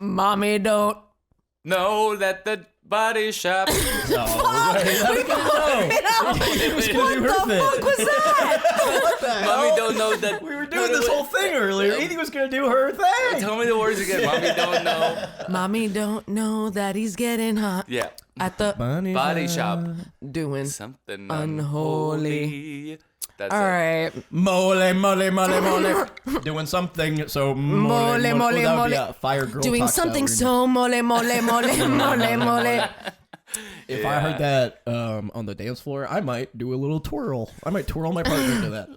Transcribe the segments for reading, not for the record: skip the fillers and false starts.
Mommy don't know that the body shop. No, that was What the fuck was that? What the hell? Mommy don't know that. We were doing this whole thing earlier. Edie was gonna do her thing. Tell me the words again. Mommy don't know. Mommy don't know that he's getting hot Yeah. at the Body shop. doing Something unholy. unholy. That's All right. Mole. Doing something so Mole. That would be a fire girl. Doing talk something style so mole. If I heard that on the dance floor, I might do a little twirl. I might twirl my partner to that.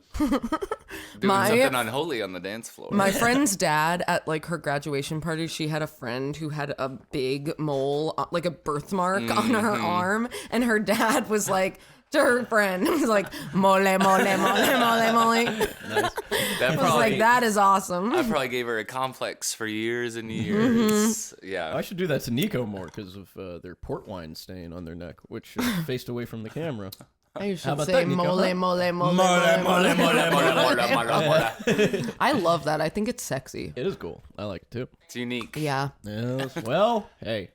Doing something unholy on the dance floor. My friend's dad, at like her graduation party, she had a friend who had a big mole, like a birthmark on her arm, and her dad was like, to her friend, it was like, mole. That I was like, that is awesome. I probably gave her a complex for years and years. Yeah. I should do that to Nico more because of their port wine stain on their neck, which faced away from the camera. I How should about say that, Nico? mole. It's I love that. I think it's sexy. It is cool. I like it too. unique. Yeah. Yes. Well, hey.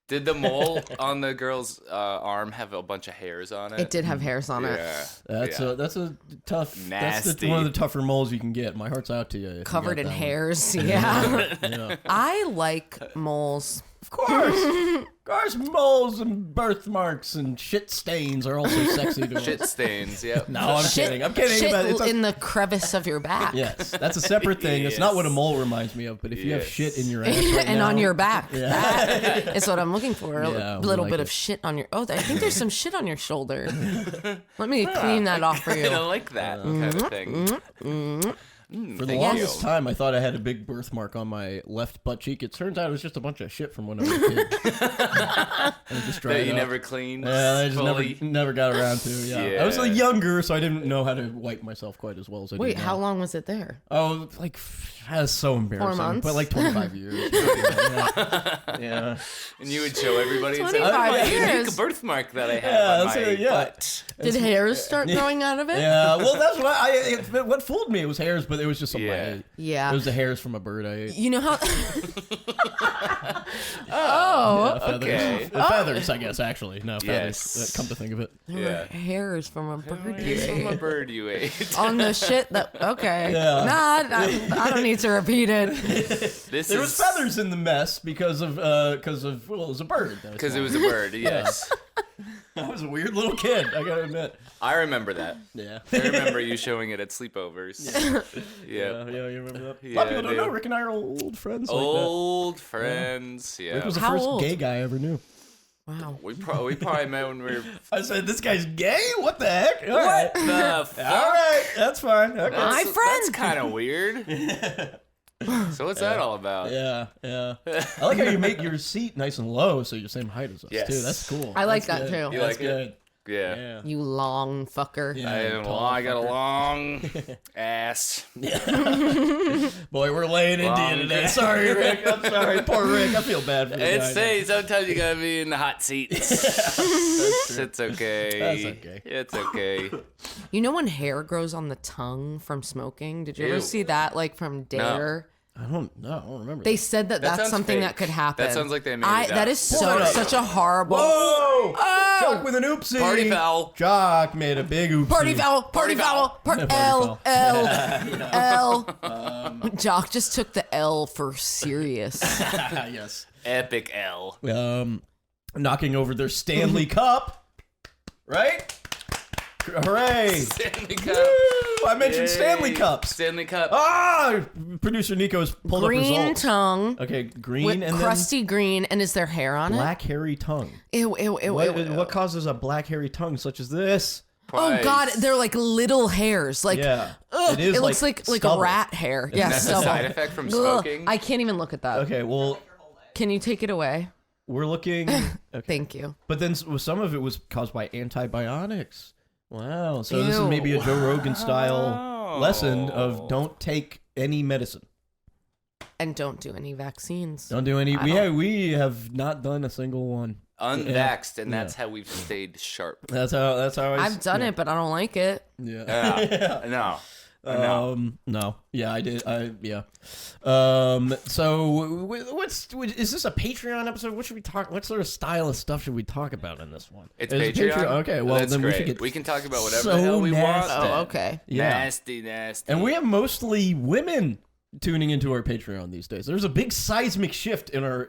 Did the mole on the girl's arm have a bunch of hairs on it? It did have hairs on it. Yeah. That's a tough. Nasty. That's one of the tougher moles you can get. My heart's out to you. if you Covered got in that one. hairs. Yeah. Yeah. I like moles. Of course, moles and birthmarks and shit stains are also sexy to Shit us. stains, yep. No, I'm kidding. I'm kidding. Shit But it's in the crevice of your back. yes, that's a separate thing. It's not what a mole reminds me of. But if you have Yes. shit in your ass right And now, on your back. That is what I'm looking for. Yeah, A we little like bit it. of shit on your... Oh, I think there's some shit on your shoulder. Let me clean that off for I you. don't like that kind of thing. For the Thank longest you. time, I thought I had a big birthmark on my left butt cheek. It turns out it was just a bunch of shit from when I was a kid. And just dried That you up. never cleaned Yeah, I just fully. never got around to. Yeah. I was Yeah. younger, so I didn't know how to wipe myself quite as well as I Wait, do now. how long was it there? Oh, like that's so embarrassing. 4 months? But like 25 years. yeah. And you would show everybody and say, 25 "Oh, my years. unique birthmark that I have Yeah, on that's my it, yeah. butt." Did hairs start growing out of it? Yeah, well, that's what fooled me. It was hairs, but it was just something I Yeah. ate. Yeah. It was the hairs from a bird I ate. You know how... Yeah, feathers. okay. Feathers, I guess, actually. No, feathers. Yes. Come to think of it. Yeah. hairs from a bird you It's from a ate. bird you ate. On the shit that... Okay. Yeah. Nah, I don't need to repeat it. This There is was feathers in the mess because of well, it was a bird. because it was a bird. Yes, I was a weird little kid. I gotta admit. I remember that. Yeah. I remember you showing it at sleepovers. Yeah, Yeah. you remember that? A Yeah, lot of people I don't do. know. Rick and I are old friends. Old friends. Rick Yeah. was the How first old? gay guy I ever knew. Wow. We probably met when we were. I said, "This guy's gay? What the heck?" All right. The fuck? All right, that's fine. Okay. My friend. That's kind of weird. So what's that all about? Yeah. I like how you make your seat nice and low so you're the same height as us Yes. too. That's cool. I like That's that good. too. You That's like it? good. Yeah. Yeah. You long fucker. Yeah. I got a long ass. Boy, we're laying into Long you today. grass. Sorry, Rick. I'm sorry. Poor Rick. I feel bad for the It's guy. say sometimes you gotta be in the hot seats. It's okay. That's okay. It's okay. You know when hair grows on the tongue from smoking? Did you ever Ew. see that, like from Dare? I don't know. I don't remember. They said that that's sounds something fake. that could happen. That sounds like they made it That up. is Pull it up. such a horrible. Whoa! Jock with an oopsie. Party foul. Jock made a big oopsie. Party foul! Party foul! Party L foul. L. Jock just took the L for serious. Yes. Epic L. Knocking over their Stanley Cup. Right? Hooray! Stanley Cup. Woo! I mentioned Yay. Stanley Cups. Stanley Cup. Ah! Producer Nico's pulled Green up results. tongue. Okay, green With and crusty green, and is there hair on then black hairy tongue. it? Ew, ew, ew, What, ew, ew. what causes a black hairy tongue such as this? Oh God, they're like little hairs. Like, Yeah. ugh, It is looks like a stubble. rat hair. Yeah, That's a stubble. side effect from Ugh, smoking. I can't even look at that. Okay, well, Can you take it away? we're looking. Okay. Thank you. But then some of it was caused by antibiotics. Wow. So this is Ew. maybe a Joe Rogan style lesson of don't take any medicine. And don't do any vaccines. Don't do any. I We have not done a single one. Unvaxxed, and that's how we've stayed sharp. That's how. I've done it, but I don't like it. Yeah. Yeah. No. No. Yeah, I did. Yeah. So is this a Patreon episode? What should we talk? What sort of style of stuff should we talk about in this one? It's Patreon? Okay, well That's then great. We can talk about whatever so the hell we want. nasty. Oh, okay. Yeah. Nasty. And we have mostly women tuning into our Patreon these days. There's a big seismic shift in our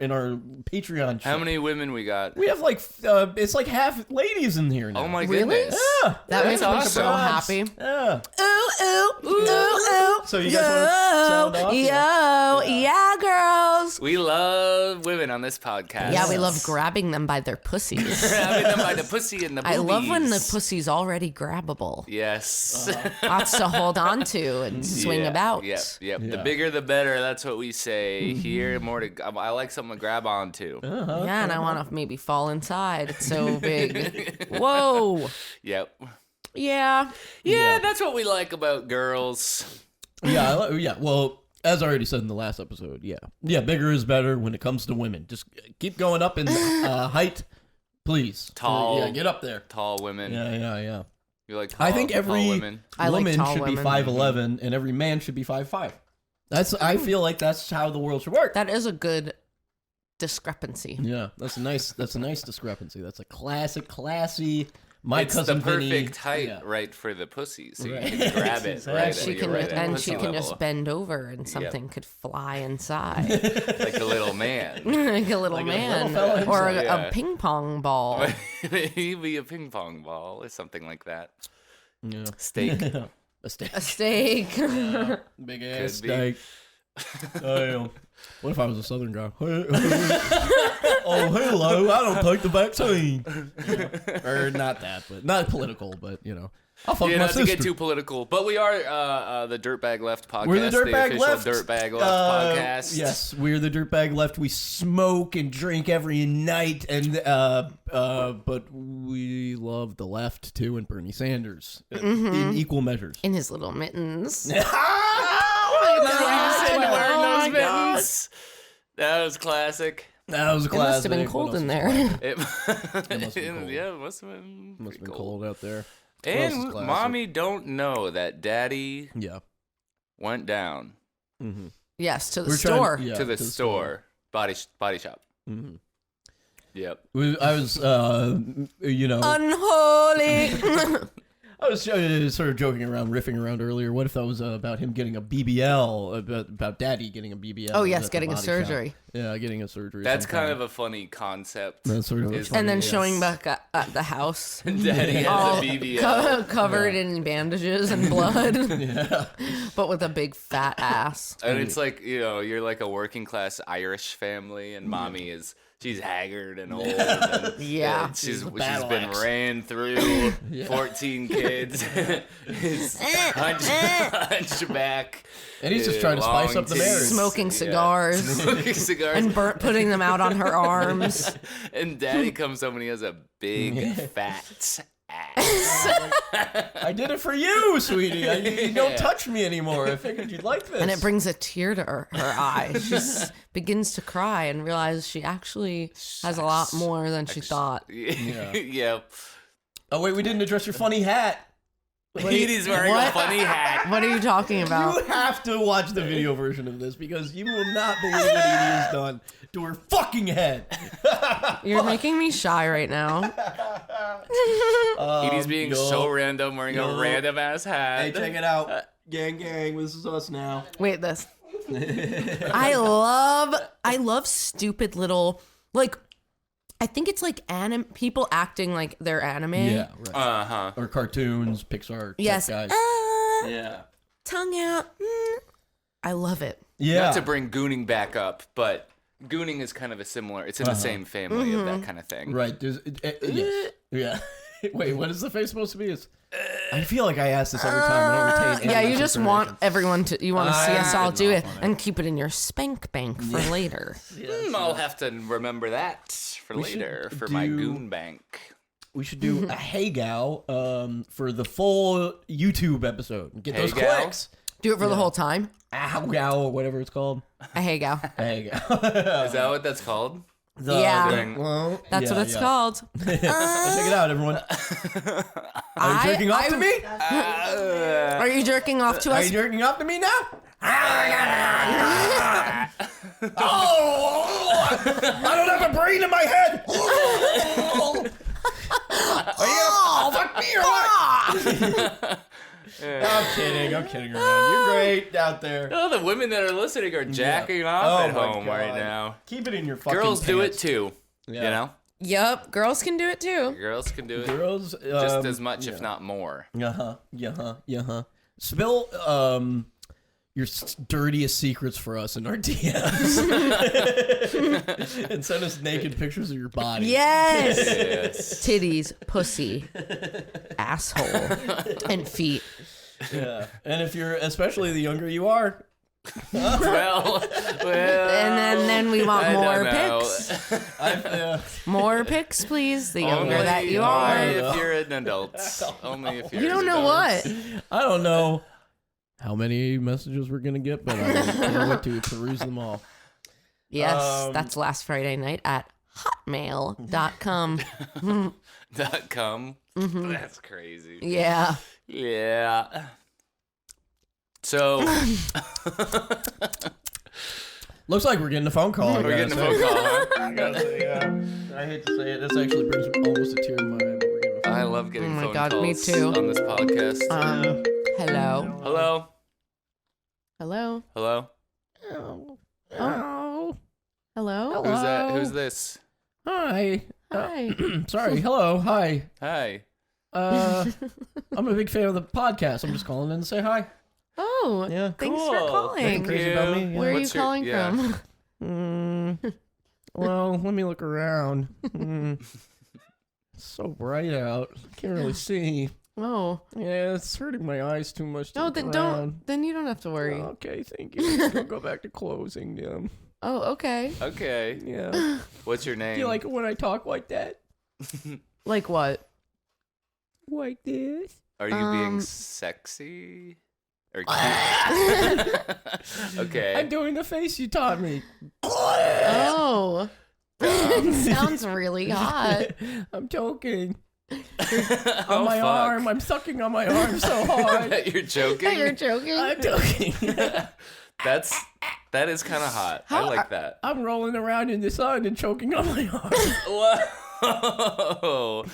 Patreon. How many women we got? We have like it's like half ladies in here now. Oh my Really? goodness. Yeah, That makes me awesome. so happy. Yeah. Ooh. So you guys want to sound off? Yeah, girls. We love women on this podcast. Yeah, we love grabbing them by their pussies. grabbing them by the pussy and the boobies. I love when the pussy's already grabbable. Yes. Lots to hold on to and swing about. Yep. Yeah. The bigger the better. That's what we say here. More to. I like something to grab onto. Yeah, and I want to maybe fall inside. It's so big. Whoa. Yep. Yeah. Yeah, that's what we like about girls. Yeah. Well, as I already said in the last episode, yeah, bigger is better when it comes to women. Just keep going up in height, please. Tall. Yeah, get up there. Tall women. Yeah. You like tall, I think tall every women? I like woman tall should be women. 5'11", and every man should be 5'5". I feel like that's how the world should work. That is a good discrepancy. Yeah, that's a nice discrepancy. That's a classy. My It's cousin the perfect Vinny, height, yeah. right, for the pussy, so Right. you can grab it Exactly. right. And She You're can right at and pussy she can level. just bend over and something could fly inside. like a little man. Like a little Like a man. little fella or inside. Yeah. a ping pong ball. Maybe a ping pong ball or something like that. Yeah. Steak. A steak. A steak. Big ass Could be. steak. What if I was a Southern guy? Oh, hello! I don't take the vaccine. Or not that, but not political, but I'll fuck Yeah, my not to sister. get too political, but we are the Dirtbag Left podcast. We're the Dirtbag official Left. Dirtbag Left podcast. Yes, we're the Dirtbag Left. We smoke and drink every night, and but we love the left too, and Bernie Sanders in equal measures. In his little mittens. Wearing those mittens. That was classic. That was a It classic. must have been What cold else in was there. It must have been cold. Yeah, it must have been. Must have pretty been cold out there. What else is And classic? mommy don't know that daddy Yeah. went down Mm-hmm. Yes, to the We're store. trying- yeah, to the store. Body shop. Mm-hmm. Yep. I was, Unholy. I was sort of joking around, riffing around earlier. What if that was about him getting a BBL, about Daddy getting a BBL? Oh, yes, at the getting a body surgery. shop? Yeah, getting a surgery. That's kind sometime. of a funny concept. That's sort of is- funny, And then yes. showing back at the house. Daddy has All a BBL. covered in bandages and blood. Yeah. But with a big fat ass. And it's like, you're like a working class Irish family, and mommy she's haggard and old. And, Yeah. she's a battle been axe. ran through 14 kids. His hunchback. And he's just trying to spice up the long marriage. teeth. Smoking Yeah. cigars. Smoking cigars. And putting them out on her arms. And daddy comes home and he has a big fat ass. I did it for you, sweetie. You don't touch me anymore. I figured you'd like this. And it brings a tear to her eye. She begins to cry and realizes she actually has a lot more than she thought. Yep. Oh, wait, we didn't address your funny hat. Edie's wearing a What? funny hat. What are you talking about? You have to watch the video version of this because you will not believe what Edie has done to her fucking head. You're making me shy right now. Edie's being so random, wearing a random ass hat. Hey, check it out. Gang, this is us now. Wait, this. I love stupid little, like, I think it's like people acting like they're anime. Yeah, right. Uh-huh. Or cartoons, Pixar. Yes. Guys. Yeah. Tongue out. I love it. Yeah. Not to bring gooning back up, but gooning is kind of a similar, it's in the same family of that kind of thing. Right. Yes. Yeah. Wait, what is the face supposed to be? I feel like I ask this every time. I don't retain any Yeah, of you my just information. want everyone to, you want to see us all do it enough on it. and keep it in your spank bank for later. I'll have to remember that for We should later, for my do- goon bank. We should do a Hey Gal for the full YouTube episode. Get Hey those Gal? clicks. Do it for the whole time. Ow Gal or whatever it's called. A hey gal. Hey Gal. Is that what that's called? Well, That's what it's called. Check it out, everyone. Are you jerking off to me? Are you jerking off to Are us? you jerking off to me now? Oh! I don't have a brain in my head. Are you gonna fuck me or what? I'm kidding around. You're great out there. Oh, the women that are listening are jacking off at home right now. Keep it in your fucking Girls do it pants. too. You know? Yep, girls can do it too. Girls can do it Girls, just as much, if not more. Spill your dirtiest secrets for us in our DMs, and send us naked pictures of your body. Yes. Yes. Titties, pussy, asshole, and feet. Yeah, and if you're, especially the younger you are. well, And then we want I more don't know. pics. More pics, please. The younger Only- that you only are. if you're an adult. Only if you're You don't an know adult. what. I don't know how many messages we're gonna get, but I can't wait to peruse them all. Yes, that's last Friday night at hotmail.com. .com. That's crazy. Yeah. Yeah. So Looks like we're getting a phone call. we're getting a phone call. Huh? I hate to say it. This actually brings almost a tear to my eye. But we're getting a phone I love getting Oh my phone God, calls me too. on this podcast. Hello. Hello. Hello. Hello. Oh. Hello. Who's that? Who's this? Hi. Hi. Sorry. Hello. Hi. Hi. I'm a big fan of the podcast. I'm just calling in to say hi. Oh. Yeah. Thanks Cool. for Nothing calling. crazy about me. Yeah. Where are you What's your- calling yeah. from? Well, let me look around. It's so bright out. I can't really see. Oh. Yeah, it's hurting my eyes too much. To No, look then around. don't. Then you don't have to worry. Okay, thank you. We'll go back to closing them. Oh, okay. Okay. Yeah. What's your name? Do you like it when I talk like that? Like what? Like this? Are you being sexy? Or cute? Okay. I'm doing the face you taught me. Oh. Sounds really hot. I'm joking. Oh, On my fuck. arm. I'm sucking on my arm so hard. You're joking? You're joking? I'm joking. That is kind of hot. I like that. I'm rolling around in the sun and choking on my arm. Whoa.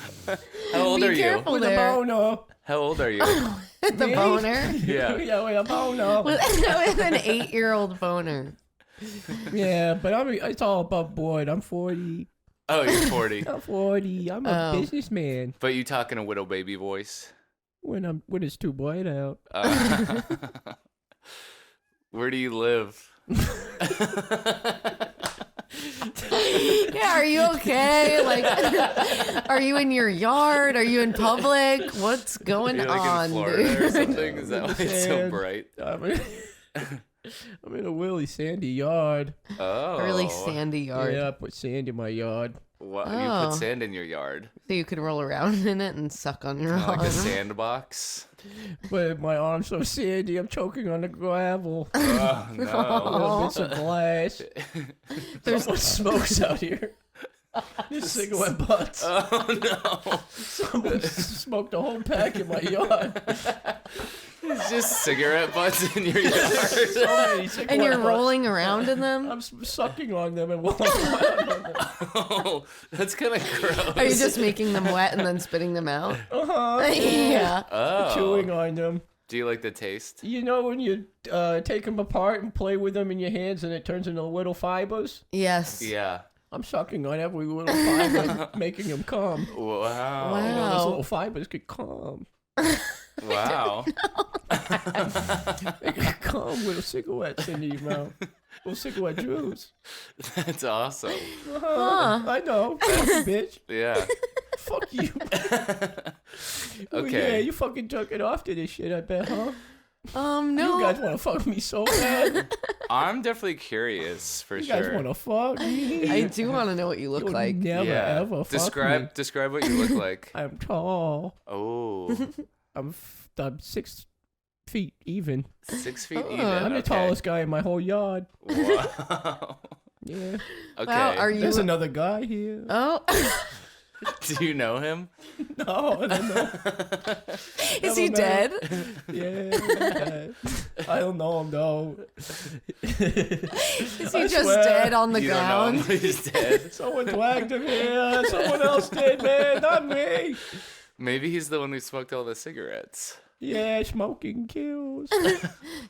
How old Be are you? careful With a there. boner. How old are you? The Me? boner. Yeah. Yeah, with a boner. With an 8-year-old boner. Yeah, but it's all above board. I'm 40. Oh, you're 40. I'm 40. I'm a Oh. businessman. But you talk in a widow baby voice. When it's too bright out. Where do you live? Yeah, are you okay? Like, are you in your yard? Are you in public? What's going You're like on, in Florida or dude? something? Is that why it's so And bright? I'm in a really sandy yard. Oh. A really sandy yard. Yeah, I put sand in my yard. What, You Oh. put sand in your yard? So you could roll around in it and suck on your Like arm. a sandbox? But my arm's so sandy, I'm choking on the gravel. Oh, no. Little bits of glass. There's no smokes out here. Just cigarette butts. Oh, no. Someone smoked a whole pack in my yard. It's just cigarette butts in your yard. So many cigarette And you're butts. rolling around in them? I'm sucking on them and rolling around on them. Oh, that's kind of gross. Are you just making them wet and then spitting them out? Uh-huh. Yeah. Oh. Chewing on them. Do you like the taste? You know when you take them apart and play with them in your hands and it turns into little fibers? Yes. Yeah. I'm sucking on every little fiber, making them come. Wow. You know, Wow. those little fibers could come. Wow. They could come with cigarettes in your mouth. Little cigarette juice. That's awesome. I know. Fuck you, bitch. Yeah. Fuck you. Well, Okay. yeah, you fucking took it off to this shit, I bet, huh? No. You guys want to fuck me so bad. I'm definitely curious for You sure. guys want to fuck me. I do want to know what you look You'll like. never, yeah. ever fuck me. Describe what you look like. I'm tall. Oh, I'm 6 feet even. 6 feet Oh. even. I'm the okay. tallest guy in my whole yard. Wow. Yeah. Okay. Wow, are you? There's another guy here. Oh, Do you know him? No, I don't know. is he dead? Yeah. I don't know him though. Is he I just swear. dead on the You don't know ground? him. He's dead. Someone dragged him here. Someone else did, man. Not me. Maybe he's the one who smoked all the cigarettes. Yeah, smoking kills.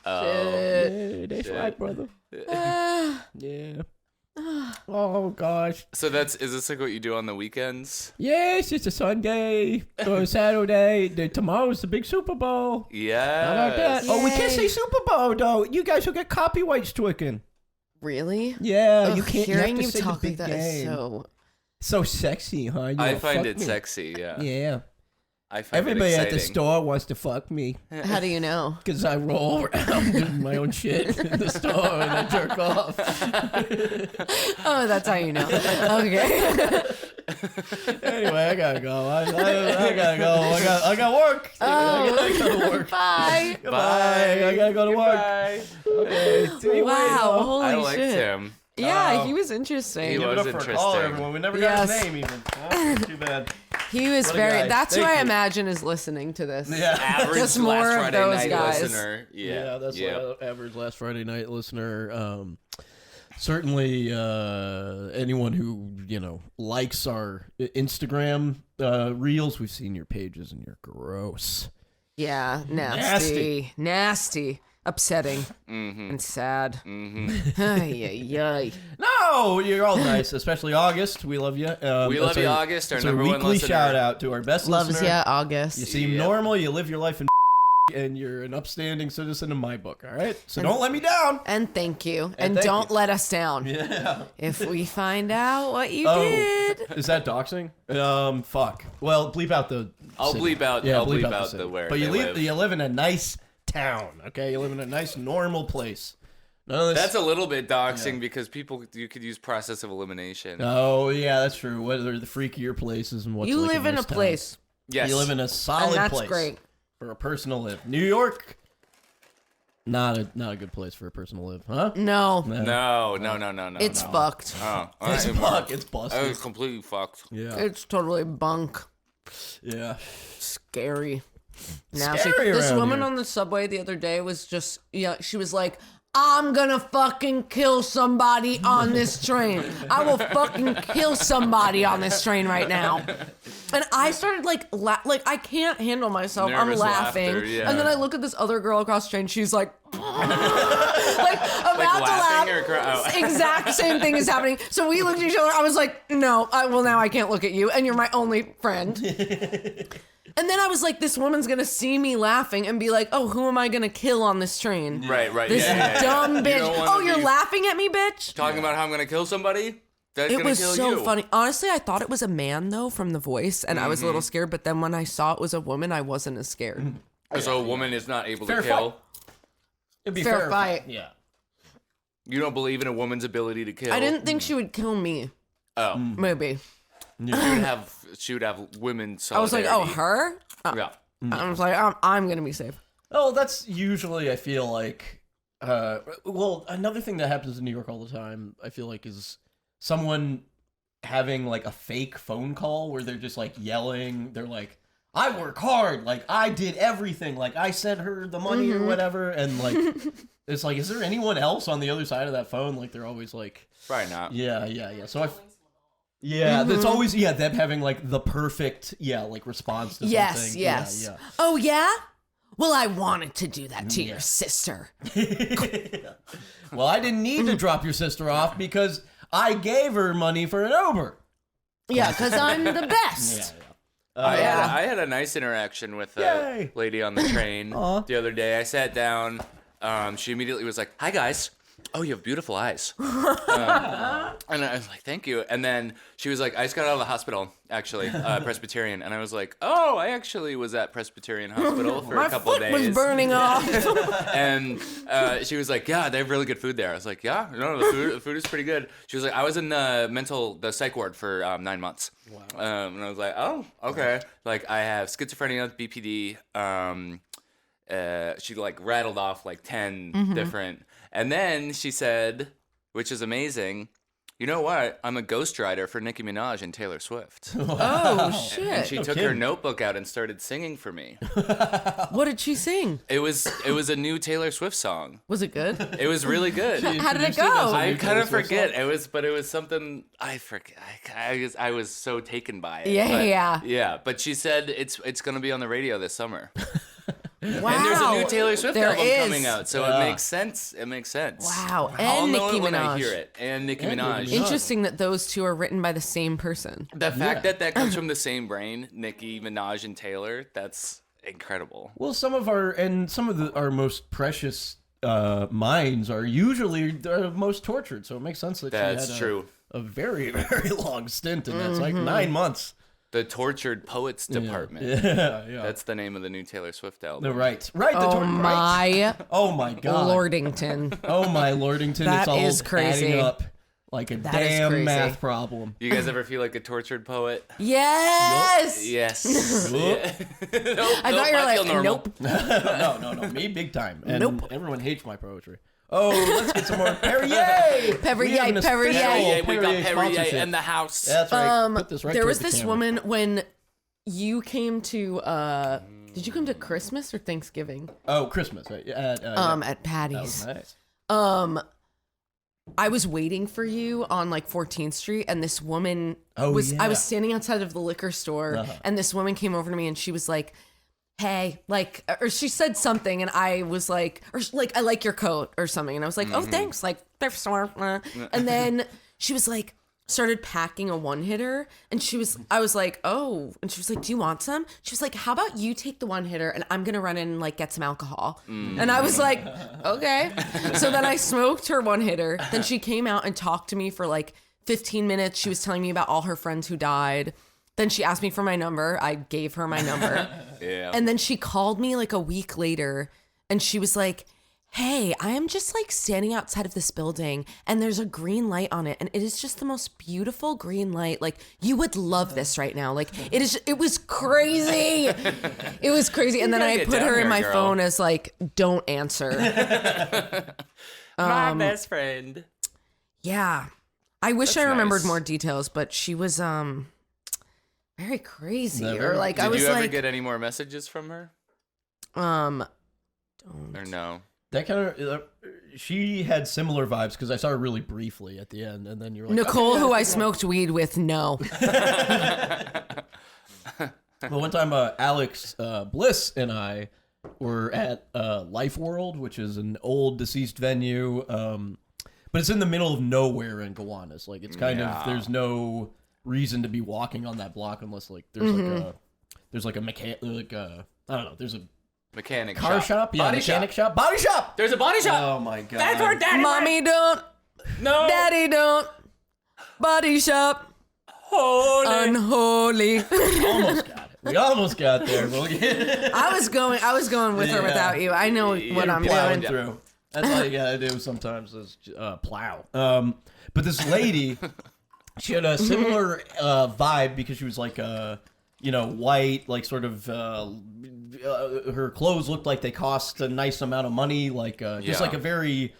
Oh. Yeah, that's right, brother. Yeah. Oh gosh. So is this like what you do on the weekends? Yes, it's a Sunday or a Saturday. Tomorrow's the big Super Bowl. Yeah. How about that? Oh, we can't Yay. say Super Bowl though. You guys will get copyright stricken. Really? Yeah, Ugh, you can't. You have Hearing to you say talk the like big that is game. so. So sexy, huh? You I wanna find fuck it me? sexy. Yeah. Yeah. I find Everybody it at the exciting. store wants to fuck me How do you know? because I roll around doing my own shit in the store and I jerk off. Oh, that's how you know. Okay. Anyway, I gotta go. I gotta go. I got work. I gotta work. Bye. Goodbye. I gotta go to work. Goodbye. Okay. See you Wow. later. Holy I liked shit. him. Yeah, he was interesting. He Give it was up for a caller, interesting. everyone. We never got Yes. his name even. Oh, too bad. He was What a very. guy. That's who Thank I you. imagine is listening to this. Yeah. Average Just more last of Friday those night guys. listener. Yeah. That's yeah. average last Friday night listener. Certainly, anyone who likes our Instagram reels, we've seen your pages and you're gross. Yeah, nasty, upsetting, and sad. Ay, ay, ay. No, you're all nice, especially August. We love you. We love you, August, our It's number a one weekly listener. shout out to our best Loves listener. ya, August. You seem Yep. normal. You live your life in and you're an upstanding citizen in my book. All right, so don't let me down. And thank you. And thank don't you. let us down. Yeah. If we find out what you Oh, did. is that doxing? Fuck. Well, bleep out the. I'll city. bleep out. Yeah, I'll bleep the out city. the where. But you they live. You live in a nice town. Okay, you live in a nice normal place. None of this. That's a little bit doxing because you could use process of elimination. Oh yeah, that's true. What are the freakier places and what's You like live in a nice town. place. Yes. You live in a solid And that's place. great. For a person to live. New York, not a good place for a person to live, huh? No. No. It's fucked. Oh, It's alright, fuck. It's I busted. was completely fucked. Yeah. It's totally bunk. Yeah. Scary. Nasty. Scary This around woman here. on the subway the other day was just, she was like, I'm gonna fucking kill somebody on this train. I will fucking kill somebody on this train right now. And I started like I can't handle myself. I'm Nervous laughing. laughter, yeah. And then I look at this other girl across the train. She's like, like about to laugh. laughing or cry- oh. Exact same thing is happening. So we looked at each other. I was like, no, well now I can't look at you, and you're my only friend. And then I was like, this woman's gonna see me laughing and be like, oh, who am I gonna kill on this train? Right. This yeah. dumb You bitch. don't wanna Oh, you're be laughing at me, bitch? Talking about how I'm gonna kill somebody. That's It gonna was kill so you. funny. Honestly, I thought it was a man though from the voice, and I was a little scared. But then when I saw it was a woman, I wasn't as scared. So a woman is not able Fair to kill. fight. It'd be Fair fight. Yeah. You don't believe in a woman's ability to kill. I didn't think she would kill me. Oh, Maybe. she would have women. I was like, oh, solidarity. her? Yeah. I was like, I'm gonna be safe. Oh, that's usually, I feel like, well, another thing that happens in New York all the time, I feel like, is someone having like a fake phone call where they're just like yelling. They're like, I work hard. Like, I did everything. Like, I sent her the money or whatever. And like, it's like, is there anyone else on the other side of that phone? Like, they're always like, Probably not. yeah. So there's always, them having like the perfect, like response to Yes, something. yes. Yeah. Oh yeah? Well, I wanted to do that to your sister. Well, I didn't need to drop your sister off because I gave her money for an Uber. Yeah, because I'm the best. I Yeah. had a nice interaction with a Yay. lady on the train Aw. the other day. I sat down. She immediately was like, "Hi guys. Oh, you have beautiful eyes." And I was like, "Thank you." And then she was like, "I just got out of the hospital, actually, Presbyterian." And I was like, "Oh, I actually was at Presbyterian Hospital for My a couple foot days." was burning off. And she was like, "Yeah, they have really good food there." I was like, "Yeah, no, the food is pretty good." She was like, "I was in the psych ward for 9 months." Wow. And I was like, "Oh, okay." Like, I have schizophrenia, BPD. She like rattled off like 10 different, and then she said, which is amazing, you know what? I'm a ghostwriter for Nicki Minaj and Taylor Swift. Oh, And shit. she took her notebook out and started singing for me. What did she sing? It was a new Taylor Swift song. Was it good? It was really good. How did it introduced it as go? a I new kind Taylor of Swift forget. song? It was something I forget. I was so taken by it. Yeah. Yeah, but she said it's gonna be on the radio this summer. Wow. And there's a new Taylor Swift There album is. coming out, so it makes sense. It makes sense. Wow. I'll And know Nicki it when I Minaj. hear it. And Nicki And Minaj. Nicki Minaj. Interesting that those two are written by the same person. The fact that comes from the same brain, Nicki Minaj and Taylor, that's incredible. Well, some of our most precious minds are usually the most tortured, so it makes sense that That's she had true. a very, very long stint, and that's like 9 months. The Tortured Poets Department. Yeah. That's the name of the new Taylor Swift album. No, right. The Oh my Oh my God. Lordington. Oh my Lordington. That it's all is crazy. adding up like a That is damn crazy. math problem. You guys ever feel like a tortured poet? Yes. Yes. Yup. I thought you were feel like, normal. nope. No, me big time. And Nope. everyone hates my poetry. Oh, let's get some more Perrier. Perrier, We have an Perrier. official Perrier, we got Perrier sponsorship. in the house. That's right. Put this right There towards was the this camera. woman when you came to did you come to Christmas or Thanksgiving? Oh, Christmas. Right? At That Patty's. was nice. I was waiting for you on like 14th Street, and this woman Oh, was. yeah. I was standing outside of the liquor store, and this woman came over to me, and she was like, "Hey," like, or she said something, and I was like, or like, "I like your coat" or something, and I was like, "Oh, thanks," like thrift store, and then she was like, started packing a one hitter, and I was like, "Oh," and she was like, "Do you want some?" She was like, "How about you take the one hitter, and I'm gonna run in and like get some alcohol," and I was like, "Okay." So then I smoked her one hitter. Then she came out and talked to me for like 15 minutes. She was telling me about all her friends who died. Then she asked me for my number. I gave her my number. Yeah. And then she called me like a week later, and she was like, "Hey, I am just like standing outside of this building, and there's a green light on it, and it is just the most beautiful green light. Like, you would love this right now. Like, it was crazy. It was crazy." And then gotta I get put down her in here, my girl. phone as like, "Don't answer." My best friend. Yeah. I wish I That's remembered nice. more details, but she was very crazy. Never- Or like Did I was you ever like get any more messages from her? don't. Or no? That kind of. She had similar vibes because I saw her really briefly at the end, and then you were like, Nicole, okay, who I that's smoked weed with, no. Well, one time, Alex Bliss and I were at Life World, which is an old deceased venue, but it's in the middle of nowhere in Gowanus. Like, it's kind of there's no reason to be walking on that block unless like there's like a mechanic, like I don't know, there's a Mechanic car shop, yeah, Body mechanic shop, body shop. There's a body shop. Oh my god, That's where Daddy Mommy went. don't, No. Daddy don't, body shop, Holy. unholy. almost got it. We almost got there. We'll get I was going with or Yeah. without you. I know what I'm plowing doing. through. That's all you gotta do sometimes is plow. But this lady, she had a similar vibe because she was like white, like sort of her clothes looked like they cost a nice amount of money, like just Yeah. like a very,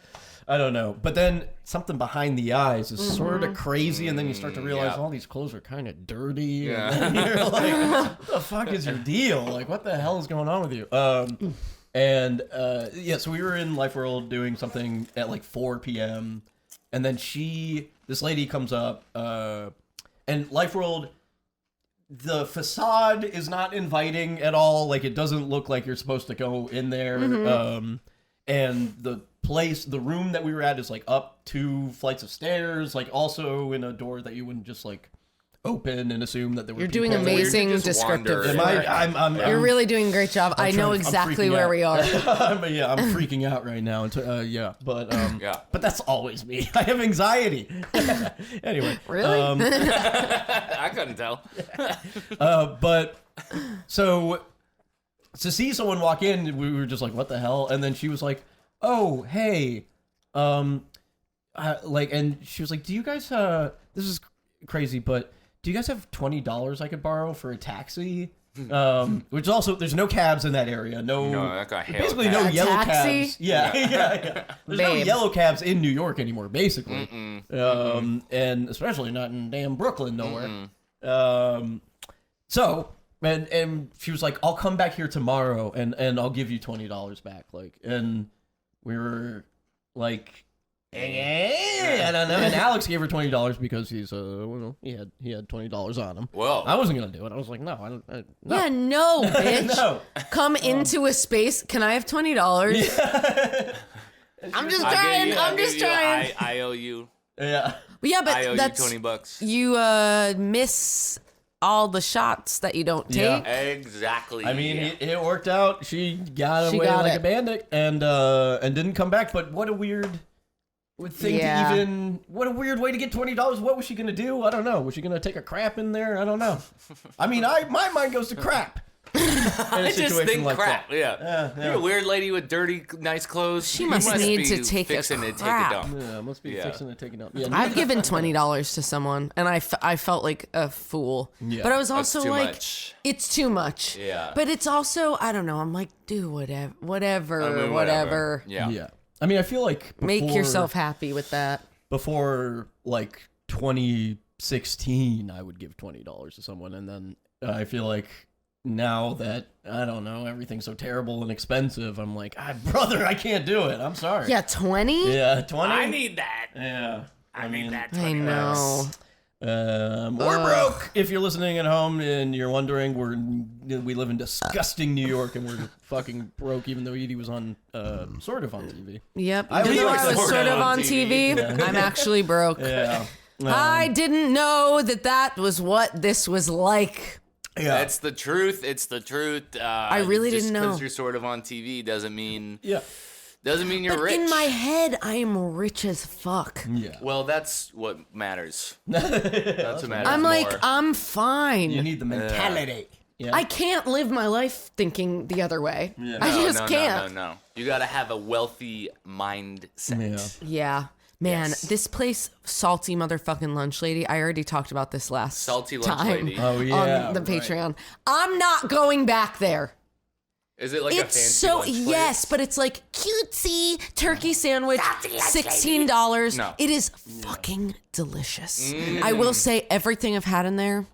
I don't know. But then something behind the eyes is sort of crazy, and then you start to realize yeah. all these clothes are kind of dirty. Yeah. And then you're like, what the fuck is your deal? Like, what the hell is going on with you? And so we were in Life World doing something at like 4 p.m. And then this lady comes up, and Life World, the facade is not inviting at all. Like, it doesn't look like you're supposed to go in there. And the room that we were at is like up 2 flights of stairs, like also in a door that you wouldn't just like open and assume that there were You're people doing there. amazing just descriptive wander. work. I'm You're really doing a great job. I know I'm exactly freaking where out. we are. I'm freaking out right now. But Yeah. but that's always me. I have anxiety. Anyway, Really? I couldn't tell. but so to see someone walk in, we were just like, what the hell? And then she was like, oh, hey, and she was like, do you guys this is crazy, but do you guys have $20 I could borrow for a taxi? Which also there's no cabs in that area. No, that guy hailed basically cab. no A yellow taxi? cabs. Yeah. There's no Babe. yellow cabs in New York anymore, basically. And especially not in damn Brooklyn nowhere. So and she was like, I'll come back here tomorrow and I'll give you $20 back. Like, and we were like, I don't know. And Alex gave her $20 because he's well, he had $20 on him. Whoa. I wasn't gonna do it. I was like, no, I don't. No. Yeah, no, bitch. No. Come into a space. Can I have $20? I'm just trying. I'm just trying. I owe you. Yeah. But yeah, I owe but that's you $20. you miss all the shots that you don't Yeah. take. Exactly. I mean, it worked out. She got away got like it. a bandit and didn't come back. But what a weird thing Yeah. to even. What a weird way to get $20. What was she gonna do? I don't know. Was she gonna take a crap in there? I don't know. I mean, my mind goes to crap. I just think like crap. that. Yeah. Yeah. You're a weird lady with dirty, nice clothes. She You must need be to take a fixing to take a crap. dump. Yeah, must be Yeah. fixing to take it up. Yeah, I've given $20 to someone, and I felt like a fool. Yeah. But I was That's also too like, much. it's too much. Yeah. But it's also, I don't know. I'm like, do whatever. I mean, whatever. Yeah. Yeah. I mean, I feel like Make before- yourself happy with that. before like 2016, I would give $20 to someone, and then I feel like now that I don't know everything's so terrible and expensive, I'm like, brother, I can't do it. I'm sorry. Yeah, 20? Yeah, 20. I need that. Yeah. I need that. I know. We're broke. If you're listening at home and you're wondering, we live in disgusting New York and we're fucking broke, even though Edie was on sort of on TV. Yep. I Even was though like I was sort sort of of on on TV, I'm actually broke. Yeah. I didn't know that was what this was like. Yeah. That's the truth. It's the truth. I really didn't know. Just because you're sort of on TV doesn't mean Yeah. you're But rich. in my head, I am rich as fuck. Yeah. Well, that's what matters. That's what matters. I'm like, more. I'm fine. You need the mentality. Yeah. I can't live my life thinking the other way. Yeah. I just can't. No. You gotta have a wealthy mindset. Yeah. Yeah. Man, Yes. this place, Salty Motherfucking Lunch Lady, I already talked about this last Salty Lunch time Lady. Oh yeah. on the right. Patreon. I'm not going back there. Is it like a It's fancy so lunch place? yes, but it's like cutesy turkey sandwich, $16. No. It is fucking delicious. I will say everything I've had in there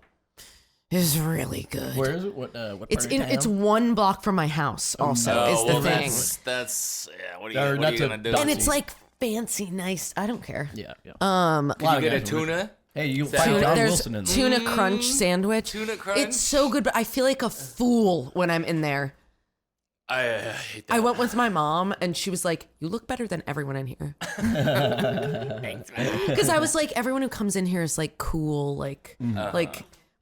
is really good. Where is it? What It's part in of it's town? one block from my house. Also, Oh, is the well, thing, that's yeah. What Or are not you to- gonna do? and it's like fancy, nice. I don't care. Yeah. Yeah. Can you get a tuna? Hey, you Tuna- find John There's Wilson in there. tuna crunch sandwich. Tuna crunch? It's so good, but I feel like a fool when I'm in there. I hate that. I went with my mom, and she was like, "You look better than everyone in here." Because I was like, everyone who comes in here is like cool, like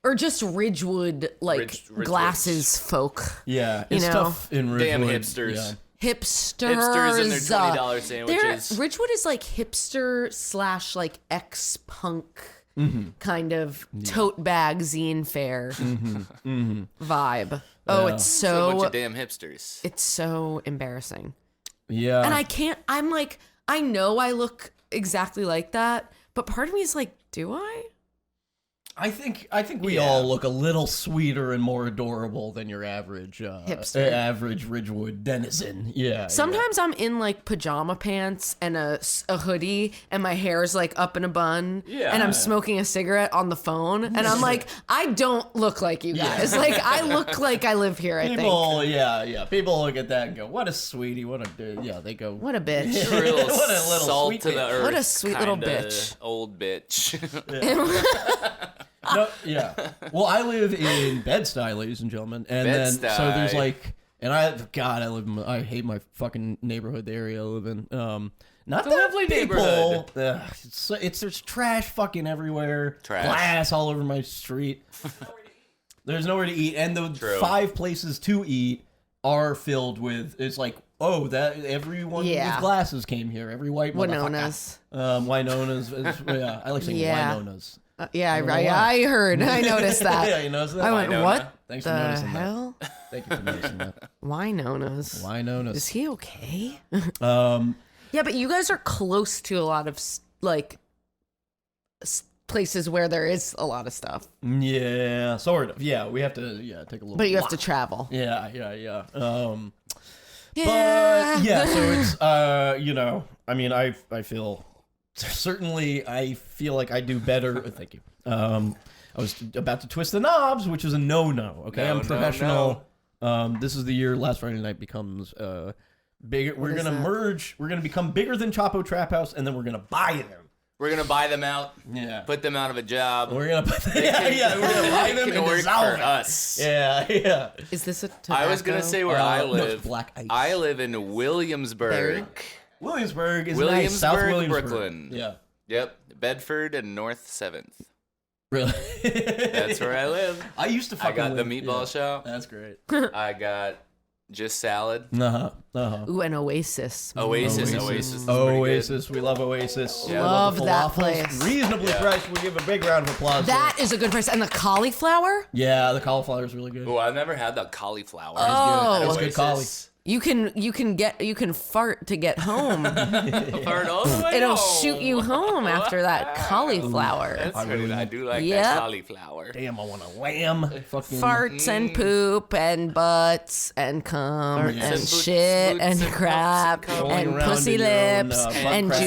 or just Ridgewood, like Ridgewood. glasses folk, Yeah, You it's know. tough in Ridgewood. Damn hipsters. Yeah. hipsters. Hipsters and their $20 sandwiches. Ridgewood is like hipster / like ex-punk kind of tote bag zine fair vibe. Oh, it's It's a bunch so of damn hipsters. it's so embarrassing. Yeah. And I can't, I'm like, I know I look exactly like that, but part of me is like, do I? I think we all look a little sweeter and more adorable than your average Hipster. average Ridgewood denizen. Yeah. Sometimes I'm in like pajama pants and a hoodie, and my hair is like up in a bun, Yeah. and I'm smoking a cigarette on the phone, and I'm like, I don't look like you guys. Like, I look like I live here, I think. People, yeah. People look at that and go, "What a sweetie! What a yeah." They go, What a bitch. Real What a little salt sweet to the bitch. earth. What a sweet little kinda bitch. Old bitch. No, yeah. Well, I live in Bed-Stuy, ladies and gentlemen, and then so there's Bed-Stuy. like, and I hate my fucking neighborhood, the area I live in. Not a that lovely people, neighborhood. it's there's trash fucking everywhere, Trash. glass all over my street. There's nowhere to eat, and the True. 5 places to eat are filled with. It's like, oh, that everyone Yeah. with glasses came here. Every white motherfucker. Winonas. Winonas. Yeah, I like saying Yeah. Winonas. Yeah, I don't know why. I heard. I noticed that. Yeah, you noticed that? I went, Winona. what Thanks for the noticing that. hell? Thank you for noticing that. Winonas. Winonas. Is he okay? Um, Yeah, but you guys are close to a lot of like places where there is a lot of stuff. Yeah, sort of. Yeah, we have to take a little. But you have to walk. travel. Yeah. Yeah. But yeah, so it's I mean, I feel certainly I feel like I do better. Thank you. I was about to twist the knobs, which is a no. Okay, I'm professional. This is the year Last Friday Night becomes bigger. We're gonna merge. We're gonna become bigger than Chapo Trap House, and then we're gonna buy them. We're gonna buy them out. Yeah. Put them out of a job. We're gonna put we're gonna buy them Can and work dissolve for it. us. Yeah. Is this a tobacco? I was gonna say where I No, live. it's Black Ice. I live in Williamsburg. Williamsburg is nice. South Williamsburg, Brooklyn. Yeah. Yep, Bedford and North 7th. Really? That's where I live. I used to I fucking got the live- meatball yeah. shop. That's great. I got just salad. Ooh, an Oasis. Oasis is pretty good. Oasis. We love Oasis. Yeah. Love the that falafels. place. Reasonably priced. We'll give a big round of applause. That is a good price. And the cauliflower? Yeah, the cauliflower is really good. Oh, I've never had the cauliflower. Oh. That's good cauli. Oasis. You can fart to get home. Fart all the way It'll home. shoot you home after that cauliflower. That's pretty. I do like Yep. that cauliflower. Damn, I want a lamb. Fucking Farts and poop and butts and cum Farts and and boots, shit boots and and crap butts and cum. and Rolling around pussy in your own, lips butt and crack.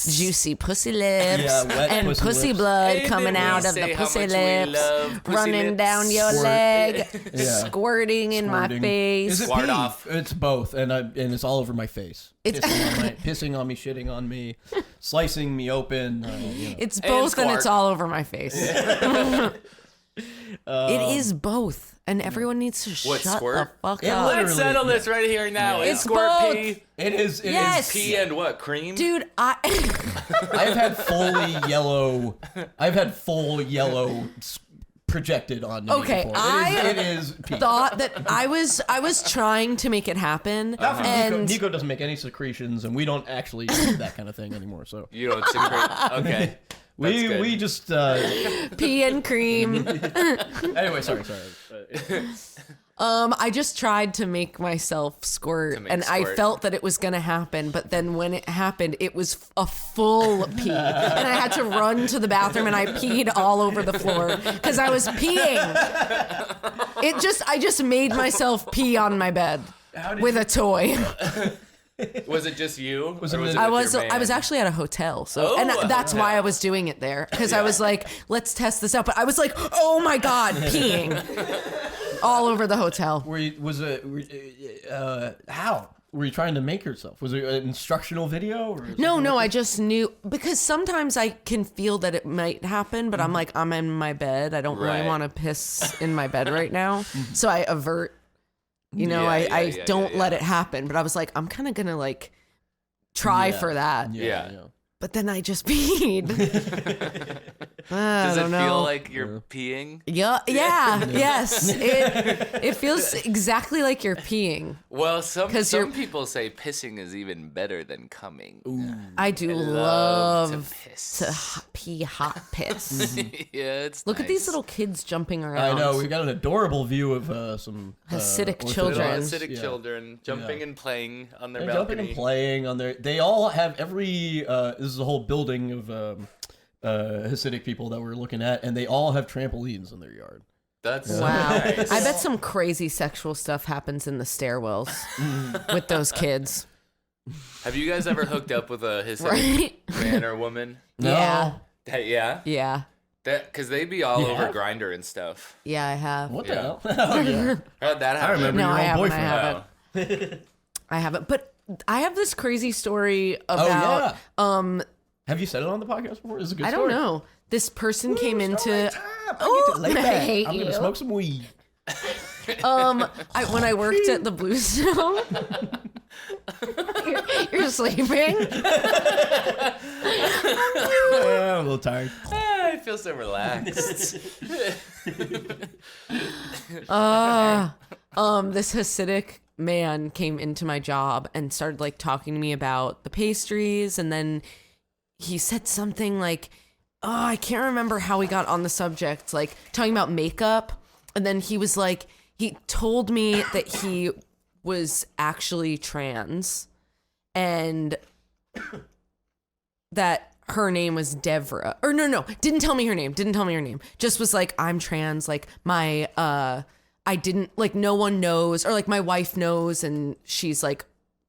juicy pussy lips Yeah, wet and pussy pussy lips. blood And coming then we out of say the how pussy much we lips, love pussy running lips. down your Squirt. leg, Yeah. squirting in my Squirting. face. Is it Squart pee? off. It's both, and it's all over my face. It's- Pissing on me, shitting on me, slicing me open. It's both and it's squart. all over my face. It is both, and everyone needs to What, shut squirt? the fuck It up. literally- Let's settle this right here now. It's Is squirt both. pee? It is. Yes. Pee and what? Cream? Dude, I've had fully yellow. I've had full yellow projected on me. Okay, before. I it is pee. thought that I was trying to make it happen, Not for Nico. and Nico doesn't make any secretions, and we don't actually do that kind of thing anymore. So You don't secrete. Okay. That's good. we just pee and cream. anyway. Sorry. I just tried to make myself squirt, To make and I squirt. felt that it was gonna happen. But then when it happened, it was a full pee, and I had to run to the bathroom, and I peed all over the floor because I was peeing. I just made myself pee on my bed with a toy. Was it just you? Was Or it was the- it I with was your I was band? actually at a hotel, so Oh, and a that's why I hotel. was doing it there because I was like, let's test this out. But I was like, oh my god, peeing all over the hotel. How were you trying to make yourself? Was it an instructional video? Or No, I just knew because sometimes I can feel that it might happen, but I'm like, I'm in my bed. I don't really Right. want to piss in my bed right now, so I avert. You know, Yeah, I yeah, don't yeah. let it happen. But I was like, I'm kind of gonna like try for that. Yeah. But then I just peed. I Does it don't know. feel like you're peeing? Yeah, yes. It feels exactly like you're peeing. Well, 'Cause some you're- people say pissing is even better than coming. I do Love love to piss. to pee hot piss. Yeah, it's Look at these nice. little kids jumping I around. know we've got an adorable view of some Hasidic Orthodox- children. Little acidic yeah. children jumping and playing on their They're jumping balcony. and playing on their. They all have every. This is a whole building of Hasidic people that we're looking at, and they all have trampolines in their yard. That's so Wow. nice. I bet some crazy sexual stuff happens in the stairwells with those kids. Have you guys ever hooked up with a Hasidic Right? man or woman? Yeah. Yeah, Yeah. because they be all Yeah. over Grinder and stuff. Yeah, I have. What Yeah. the hell? Oh, yeah. How'd that happen? I remember No, your I old haven't, I boyfriend. haven't. I haven't. But I have this crazy story Oh about yeah. Have you said it on the podcast before? This is a good I story. don't know. This person came into Oh, I I hate I'm gonna you. smoke some weed. when I worked at the Bluestone. You're sleeping. Yeah, I'm a little tired. I feel so relaxed. This Hasidic man came into my job and started like talking to me about the pastries, and then he said something like, oh, I can't remember how we got on the subject, like talking about makeup. And then he was like, he told me that he was actually trans and that her name was Devra. Or no, didn't tell me her name. Just was like, I'm trans. Like my, I didn't, like no one knows, or like my wife knows and she's like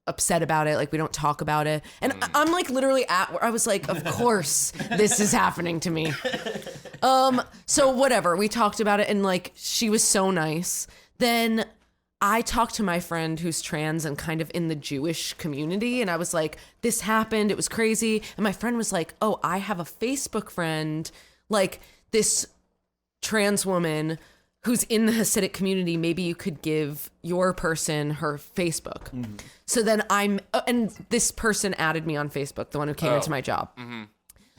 upset about it. Like we don't talk about it. And I'm like literally at where I was like, of course this is happening to me. So whatever, we talked about it and like, she was so nice. Then I talked to my friend who's trans and kind of in the Jewish community. And I was like, this happened. It was crazy. And my friend was like, oh, I have a Facebook friend, like this trans woman who's in the Hasidic community. Maybe you could give your person her Facebook. Mm-hmm. So then and this person added me on Facebook, the one who came into my job. Mm-hmm.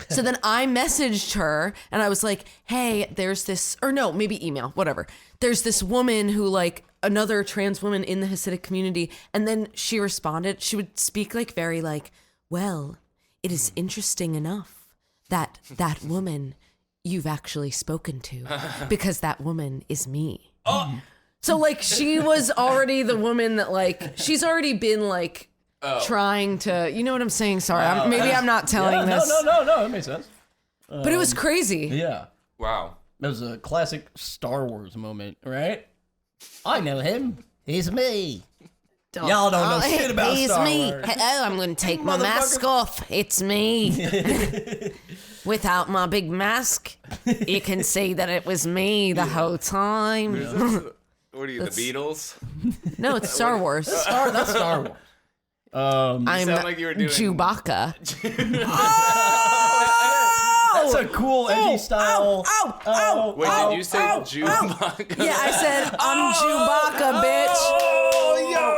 So then I messaged her and I was like, hey, there's this, or no, maybe email, whatever. There's this woman who like another trans woman in the Hasidic community. And then she responded, she would speak like very like, well, it is interesting enough that that woman you've actually spoken to because that woman is me. Oh. So like she was already the woman that like, she's already been like, trying to, you know what I'm saying? Sorry, maybe I'm not telling this. No, that makes sense. But it was crazy. Yeah. Wow. That was a classic Star Wars moment, right? I know him. He's me. Y'all don't know shit about Star Wars. Hello, I'm going to take my mask off. It's me. Without my big mask, you can see that it was me the whole time. What are you, the Beatles? No, it's Star Wars. That's Star Wars. I'm sound like you were doing Chewbacca. That's a cool edgy style. Wait, did you say Chewbacca? Yeah, I said I'm Chewbacca, bitch.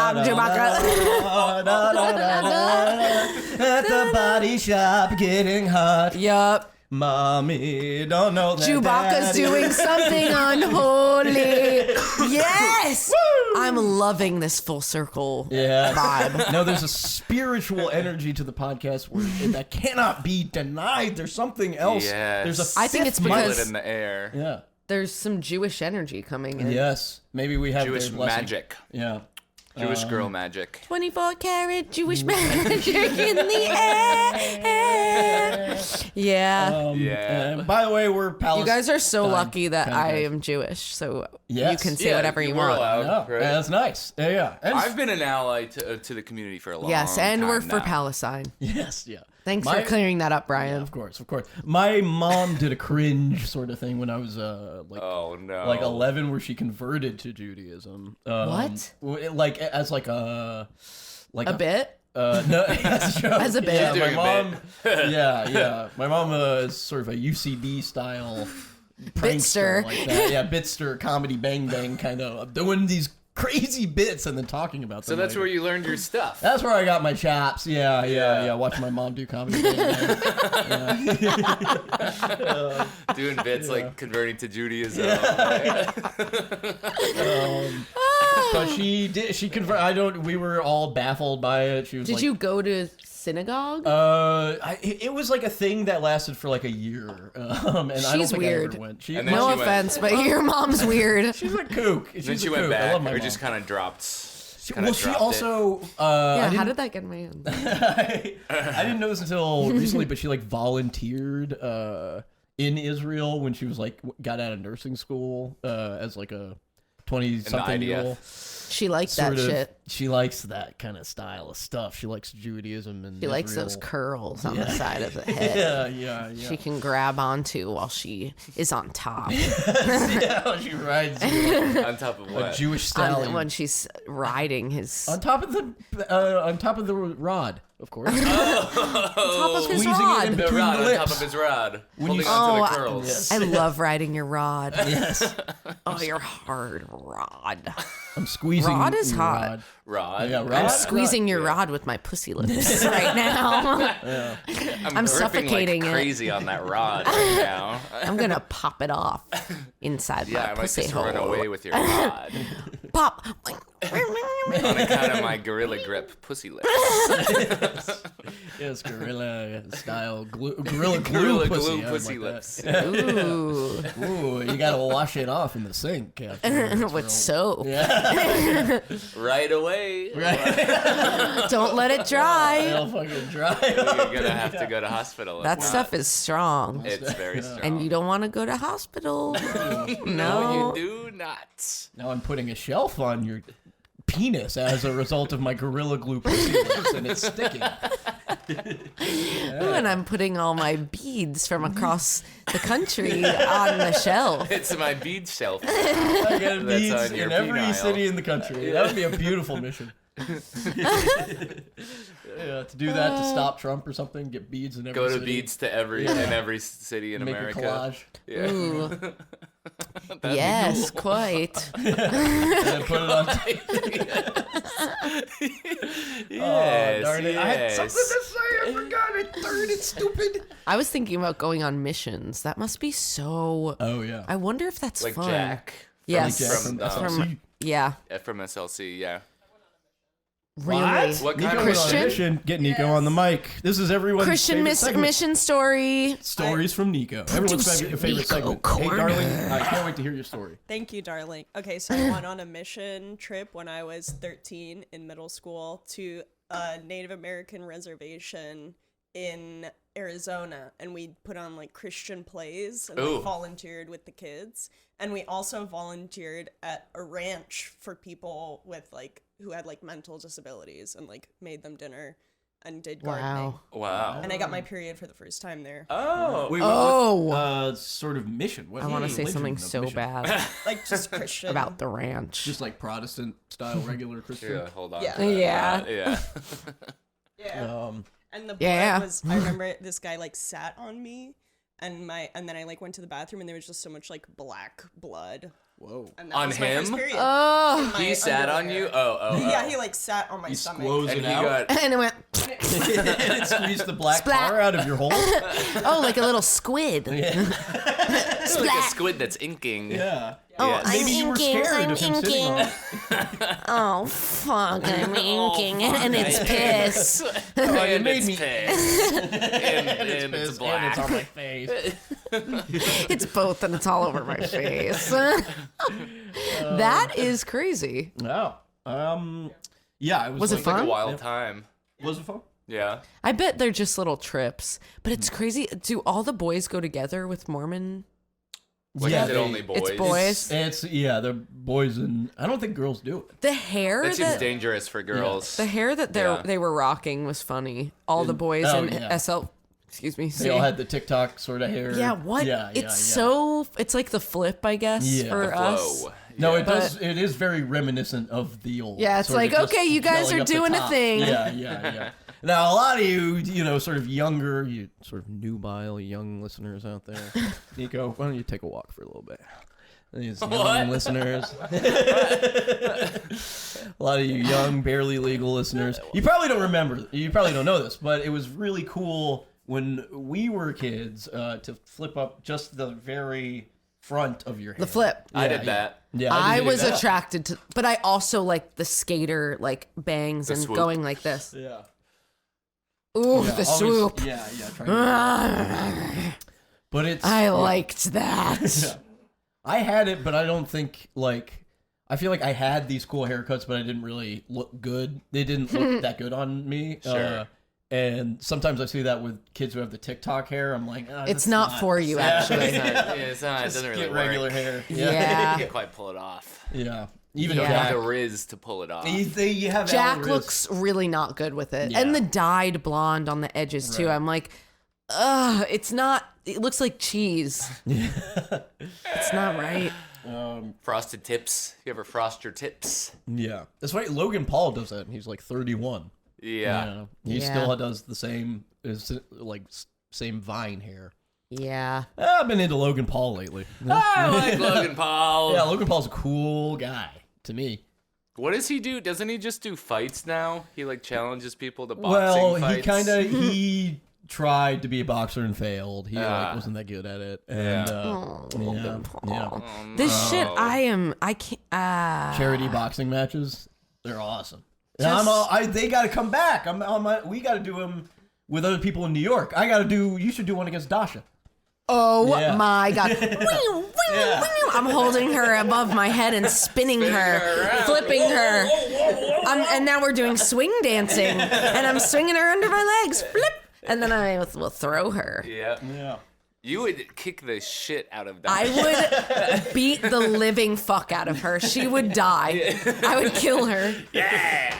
I'm Chewbacca. At the body shop getting hot. Yup. Mommy, don't know that Chewbacca's daddy. doing something unholy. Yes! I'm loving this full circle vibe. No, there's a spiritual energy to the podcast that cannot be denied. There's something else. Yes. There's a I think it's because Feel it in the air. yeah. there's some Jewish energy coming in. Yes. Maybe we have Jewish their blessing. magic. Yeah. Jewish girl magic. 24 karat Jewish magic in the air. Yeah. Yeah. By the way, we're Palestine. You guys are so lucky that kind of I guys. am Jewish, so Yes. you can say Yeah, whatever you we're want. allowed, Yeah, right? that's nice. Yeah. And I've been an ally to the community for a long time. Yes, and we're for now. Palestine. yes, yeah. Thanks for clearing that up, Brian. Of course. My mom did a cringe sort of thing when I was Oh no. like 11, where she converted to Judaism. What? Like as like a bit? No, As a bit. Yeah, Doing my a mom. Yeah. My mom is sort of a UCB style prankster Bitster. like that. Yeah, bitster comedy bang bang kind of doing these crazy bits and then talking about them. So that's later. where you learned your stuff. That's where I got my chops. Yeah. Watching my mom do comedy. Bang, bang. Doing bits like converting to Judaism. But she did. She converted. We were all baffled by it. She was. Did like, you go to synagogue? It was like a thing that lasted for like a year. And I don't She's think weird. I ever went. And then No she went- offense, but your mom's weird. She's a kook. She's Then she a went kook. I back, love my or mom. just kind of dropped. She also. Yeah, how did that get in my hand? I didn't know this until recently, but she like volunteered in Israel when she was like got out of nursing school as like a 20-something-year-old. She liked that shit. She likes that kind of style of stuff. She likes Judaism and She likes Israel. those curls on the side of the head. Yeah. She can grab onto while she is on top. Yeah, she rides On top of a what? Jewish stallion. When she's riding his on top of the rod, of course. top of his Squeezing it rod. in The between rod the on lips. top of his rod. Holding you- on to Oh, the curls. I love riding your rod. Yes, Oh, your hard rod. I'm squeezing. Rod is your hot. Rod. Yeah, rod. I'm squeezing your rod with my pussy lips right now. I'm I'm gripping suffocating like it. crazy on that rod right now. I'm gonna pop it off inside Yeah, my I might pussy just hole. run away with your rod Pop. on account of my gorilla grip pussy lips. Yes, gorilla style gorilla glue pussy. I would pussy like lips. that. Ooh. Ooh, you gotta wash it off in the sink. After. With soap. Yeah. Right away. Right. Don't let it dry. It'll fucking dry. You're gonna have to go to hospital. That stuff is strong. It's very strong. And you don't want to go to hospital. No, No. you do not. Now I'm putting a shelf on your penis as a result of my gorilla glue pussy lips, and it's sticking. Ooh, and I'm putting all my beads from across the country on the shelf. It's my bead shelf. I got That's beads on your in every penile. city in the country. That would be a beautiful mission. Yeah, to do that, to stop Trump or something, get beads in every Go city. to beads to every city in Make America. a collage. Yeah. Ooh. That'd be Yes, cool. quite. And then put it on. Yes, Oh, darn it. I had yes. something to say. I forgot it. Darn it, stupid. I was thinking about going on missions. That must be so. Oh, yeah. I wonder if that's Like fun. Jack. Yes. Jack From, SLC. Yeah. from SLC, yeah. Really. What Nico kind of went on a Christian? mission. Get Nico on the mic. This is everyone's Christian favorite segment. mission story. Stories from Nico. Everyone's favorite Nico segment. Corner. Hey, darling, I can't wait to hear your story. Thank you, darling. Okay, so I went on a mission trip when I was 13 in middle school to a Native American reservation in Arizona, and we put on like Christian plays and Ooh. like, volunteered with the kids. And we also volunteered at a ranch for people with like who had like mental disabilities and like made them dinner and did gardening. Wow. Wow. And I got my period for the first time there. Oh. Wait, Oh. what sort of mission? What I want to say religion something of so mission? bad Like just Christian. about the ranch. Just like Protestant style regular Christian. Yeah, hold on. Yeah. Yeah. Yeah. Yeah. And the blood Yeah. was, I remember this guy like sat on me and then I like went to the bathroom and there was just so much like black blood. Whoa. And that On was my first him? period. Oh. My He sat on underwear. you? Oh. Yeah, he like sat on my You stomach. squoze And it he out. got... And it went, It squeezed the black Splat. tar out of your hole. oh, like a little squid. It's like a Splat. squid that's inking. Yeah. Oh, Yes. I'm Maybe you were inking, scared I'm of him sitting on inking. it. Oh, fuck, I'm Oh, inking. fuck, And it's I- piss. Oh, you And made it's me. piss. and it's Piss, black. and it's on my face. It's both and it's all over my face. That is crazy. No. Yeah. Was it like, fun? Like a wild time. Was it fun? Yeah. I bet they're just little trips. But it's crazy. Do all the boys go together with Mormon? Like, Yeah, is it they- only boys? It's boys. It's yeah, they're boys, and I don't think girls do it. The hair That seems that dangerous for girls. the hair that Yeah. they were rocking was funny. All the boys oh, in yeah. SL, excuse me. They all had the TikTok sort of hair. yeah, what? Yeah, It's so. It's like the flip, I guess, Yeah. for The us. Flow. No, Yeah. it does. It is very reminiscent of the old. Yeah, it's sort of like, just okay, you guys gelling are up the doing a top. thing. Yeah. Now, a lot of you, sort of younger, you sort of nubile young listeners out there. Nico, why don't you take a walk for a little bit? These young What? listeners. A lot of you young, barely legal listeners. You probably don't remember. You probably don't know this, but it was really cool when we were kids to flip up just the very front of your hair. The flip. I Yeah, did yeah. that. Yeah, I did was that. attracted to, but I also like the skater like bangs and swoop. going like this. Yeah. Ooh, Yeah, the always- swoop. Yeah. Trying to, but it's. I liked that. Yeah. I had it, but I don't think like. I feel like I had these cool haircuts, but I didn't really look good. They didn't look that good on me. Sure. And sometimes I see that with kids who have the TikTok hair. I'm like, It's that's not for you, actually. It's not, it Just doesn't really get work. regular hair. Yeah. Can't quite pull it off. Yeah. Even Yeah. You have Jack. the Riz to pull it off. You have Jack Al Riz. looks really not good with it. Yeah. And the dyed blonde on the edges too. Right. I'm like, ugh, it's not, it looks like cheese. It's not right. Frosted tips. You ever frost your tips? Yeah. That's right. Logan Paul does that, and he's like 31. Yeah. He Yeah. still does the same, same Vine hair. Yeah. I've been into Logan Paul lately. I like Logan Paul. Yeah, Logan Paul's a cool guy to me. What does he do? Doesn't he just do fights now? He like challenges people to boxing Well, fights. he tried to be a boxer and failed. He Ah. wasn't that good at it. And Oh, yeah, Logan Paul. yeah. This shit, no. I can't. Charity boxing matches, they're awesome. And Just- they got to come back. We got to do them. with other people in New York. You should do one against Dasha. Oh Yeah. my god. Yeah. I'm holding her above my head and spinning her, flipping her. And now we're doing swing dancing. And I'm swinging her under my legs. Flip. And then I will throw her. Yeah. Yeah. You would kick the shit out of that. I would beat the living fuck out of her. She would die. I would kill her. Yeah.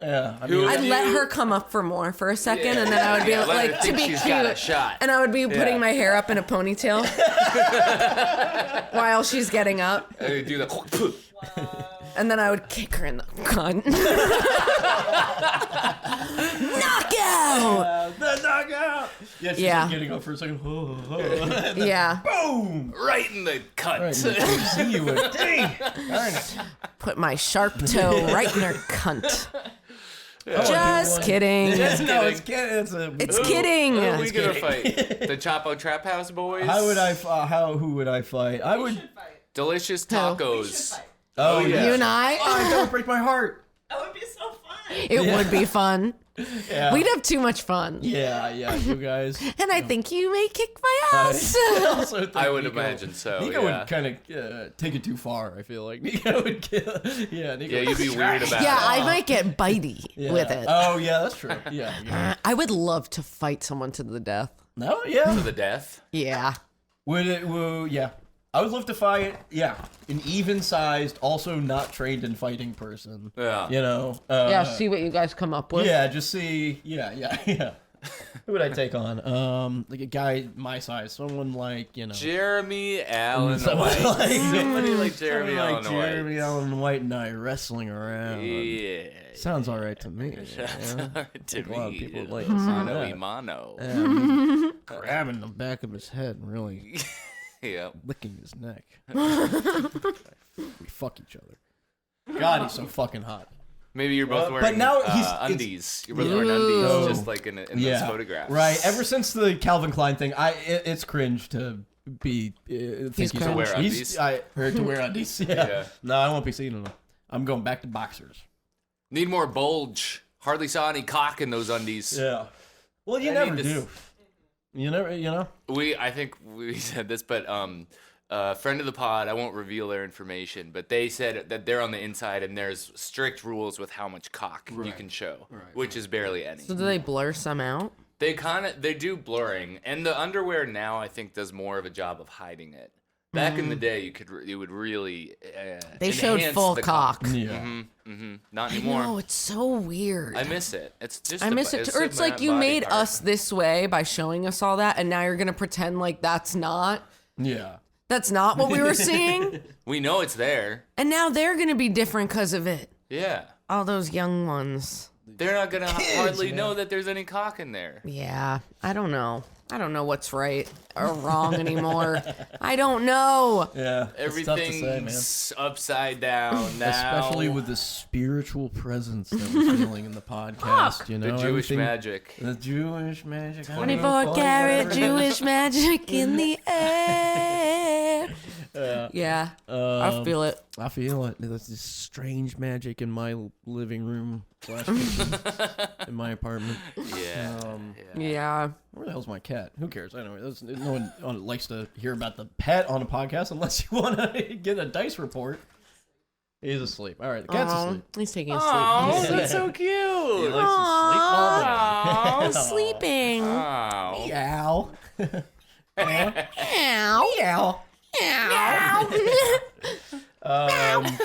Yeah. I Who- mean, I'd let her come up for more for a second, and then I would be Let her like, to think be she's cute. got a shot. And I would be putting my hair up in a ponytail while she's getting up. Do the. And then I would kick her in the cunt. Knockout! the knockout. Yeah. She's Yeah. like getting up for a second. Yeah. Boom. Right in the cut. Right. See you. Dang. Darn it. Put my sharp toe right in her cunt. Oh, Just kidding. No, it's kidding. It's kidding. Who are we gonna fight? The Chapo Trap House boys? Who would I fight? I would. Delicious tacos. Oh yeah. You and I? Oh, don't break my heart. That would be so fun. It would be fun. Yeah. We'd have too much fun. Yeah, you guys. And I think you may kick my ass. Also think I would Nico- imagine so. Nico yeah. would kind of take it too far. I feel like Nico would kill. Yeah, Nico. Yeah, you'd be weird about Yeah, it. I might get bitey Yeah. with it. Oh yeah, that's true. Yeah. I would love to fight someone to the death. No, To yeah. the death. Yeah. Would it? Yeah. I would love to fight. Yeah, an even-sized, also not trained in fighting person. Yeah. You know. Yeah, see what you guys come up with. Yeah, just see. Yeah. Who would I take on? Like a guy my size, someone like Jeremy Allen someone White. like Somebody like Jeremy someone Allen like White. Jeremy Allen White and I wrestling around. Yeah. Sounds all right to me. To A lot of me, people it like is to see mano that. y mano. Grabbing the back of his head and really Yeah. licking his neck. We fuck each other. God, he's so fucking hot. Maybe you're both But wearing now it's- undies. You're both wearing Ooh. undies, just like in those photographs. Right. Ever since the Calvin Klein thing, it's cringe to be think He's cringe. To wear undies? Or to wear undies. Yeah. Yeah. No, I won't be seeing them. I'm going back to boxers. Need more bulge. Hardly saw any cock in those undies. Yeah. Well, you I never need do. to You never, I think we said this, but friend of the pod, I won't reveal their information, but they said that they're on the inside and there's strict rules with how much cock you can show, which is barely any. So do they blur some out? They do blurring, and the underwear now I think does more of a job of hiding it. Back in the day, you would really They showed enhance full the cock. Yeah. Not I anymore. know, it's so weird. I miss it. It's just I miss it. Or it's like you made us this way by showing us all that, and now you're gonna pretend like that's not Yeah. what we were seeing. We know it's there. And now they're gonna be different because of it. Yeah. All those young ones. They're not gonna hardly know that there's any cock in there. Yeah, I don't know. I don't know what's right or wrong anymore. I don't know. Yeah. It's tough to say, man. Everything's upside down now. Especially with the spiritual presence that we're feeling in the podcast, you know? the Jewish everything- magic. The Jewish magic. 24 karat Jewish magic in the air. Yeah, I feel it. I feel it. There's this strange magic in my living room / kitchen in my apartment. Yeah. Yeah. Where the hell's my cat? Who cares? Anyway, no one likes to hear about the pet on a podcast unless you want to get a dice report. He's asleep. All right, the cat's Aw, asleep. he's taking a sleep. Oh, that's so cute. He likes to sleep all day. Oh, sleeping. Wow. Meow. Ow. Meow. Ow.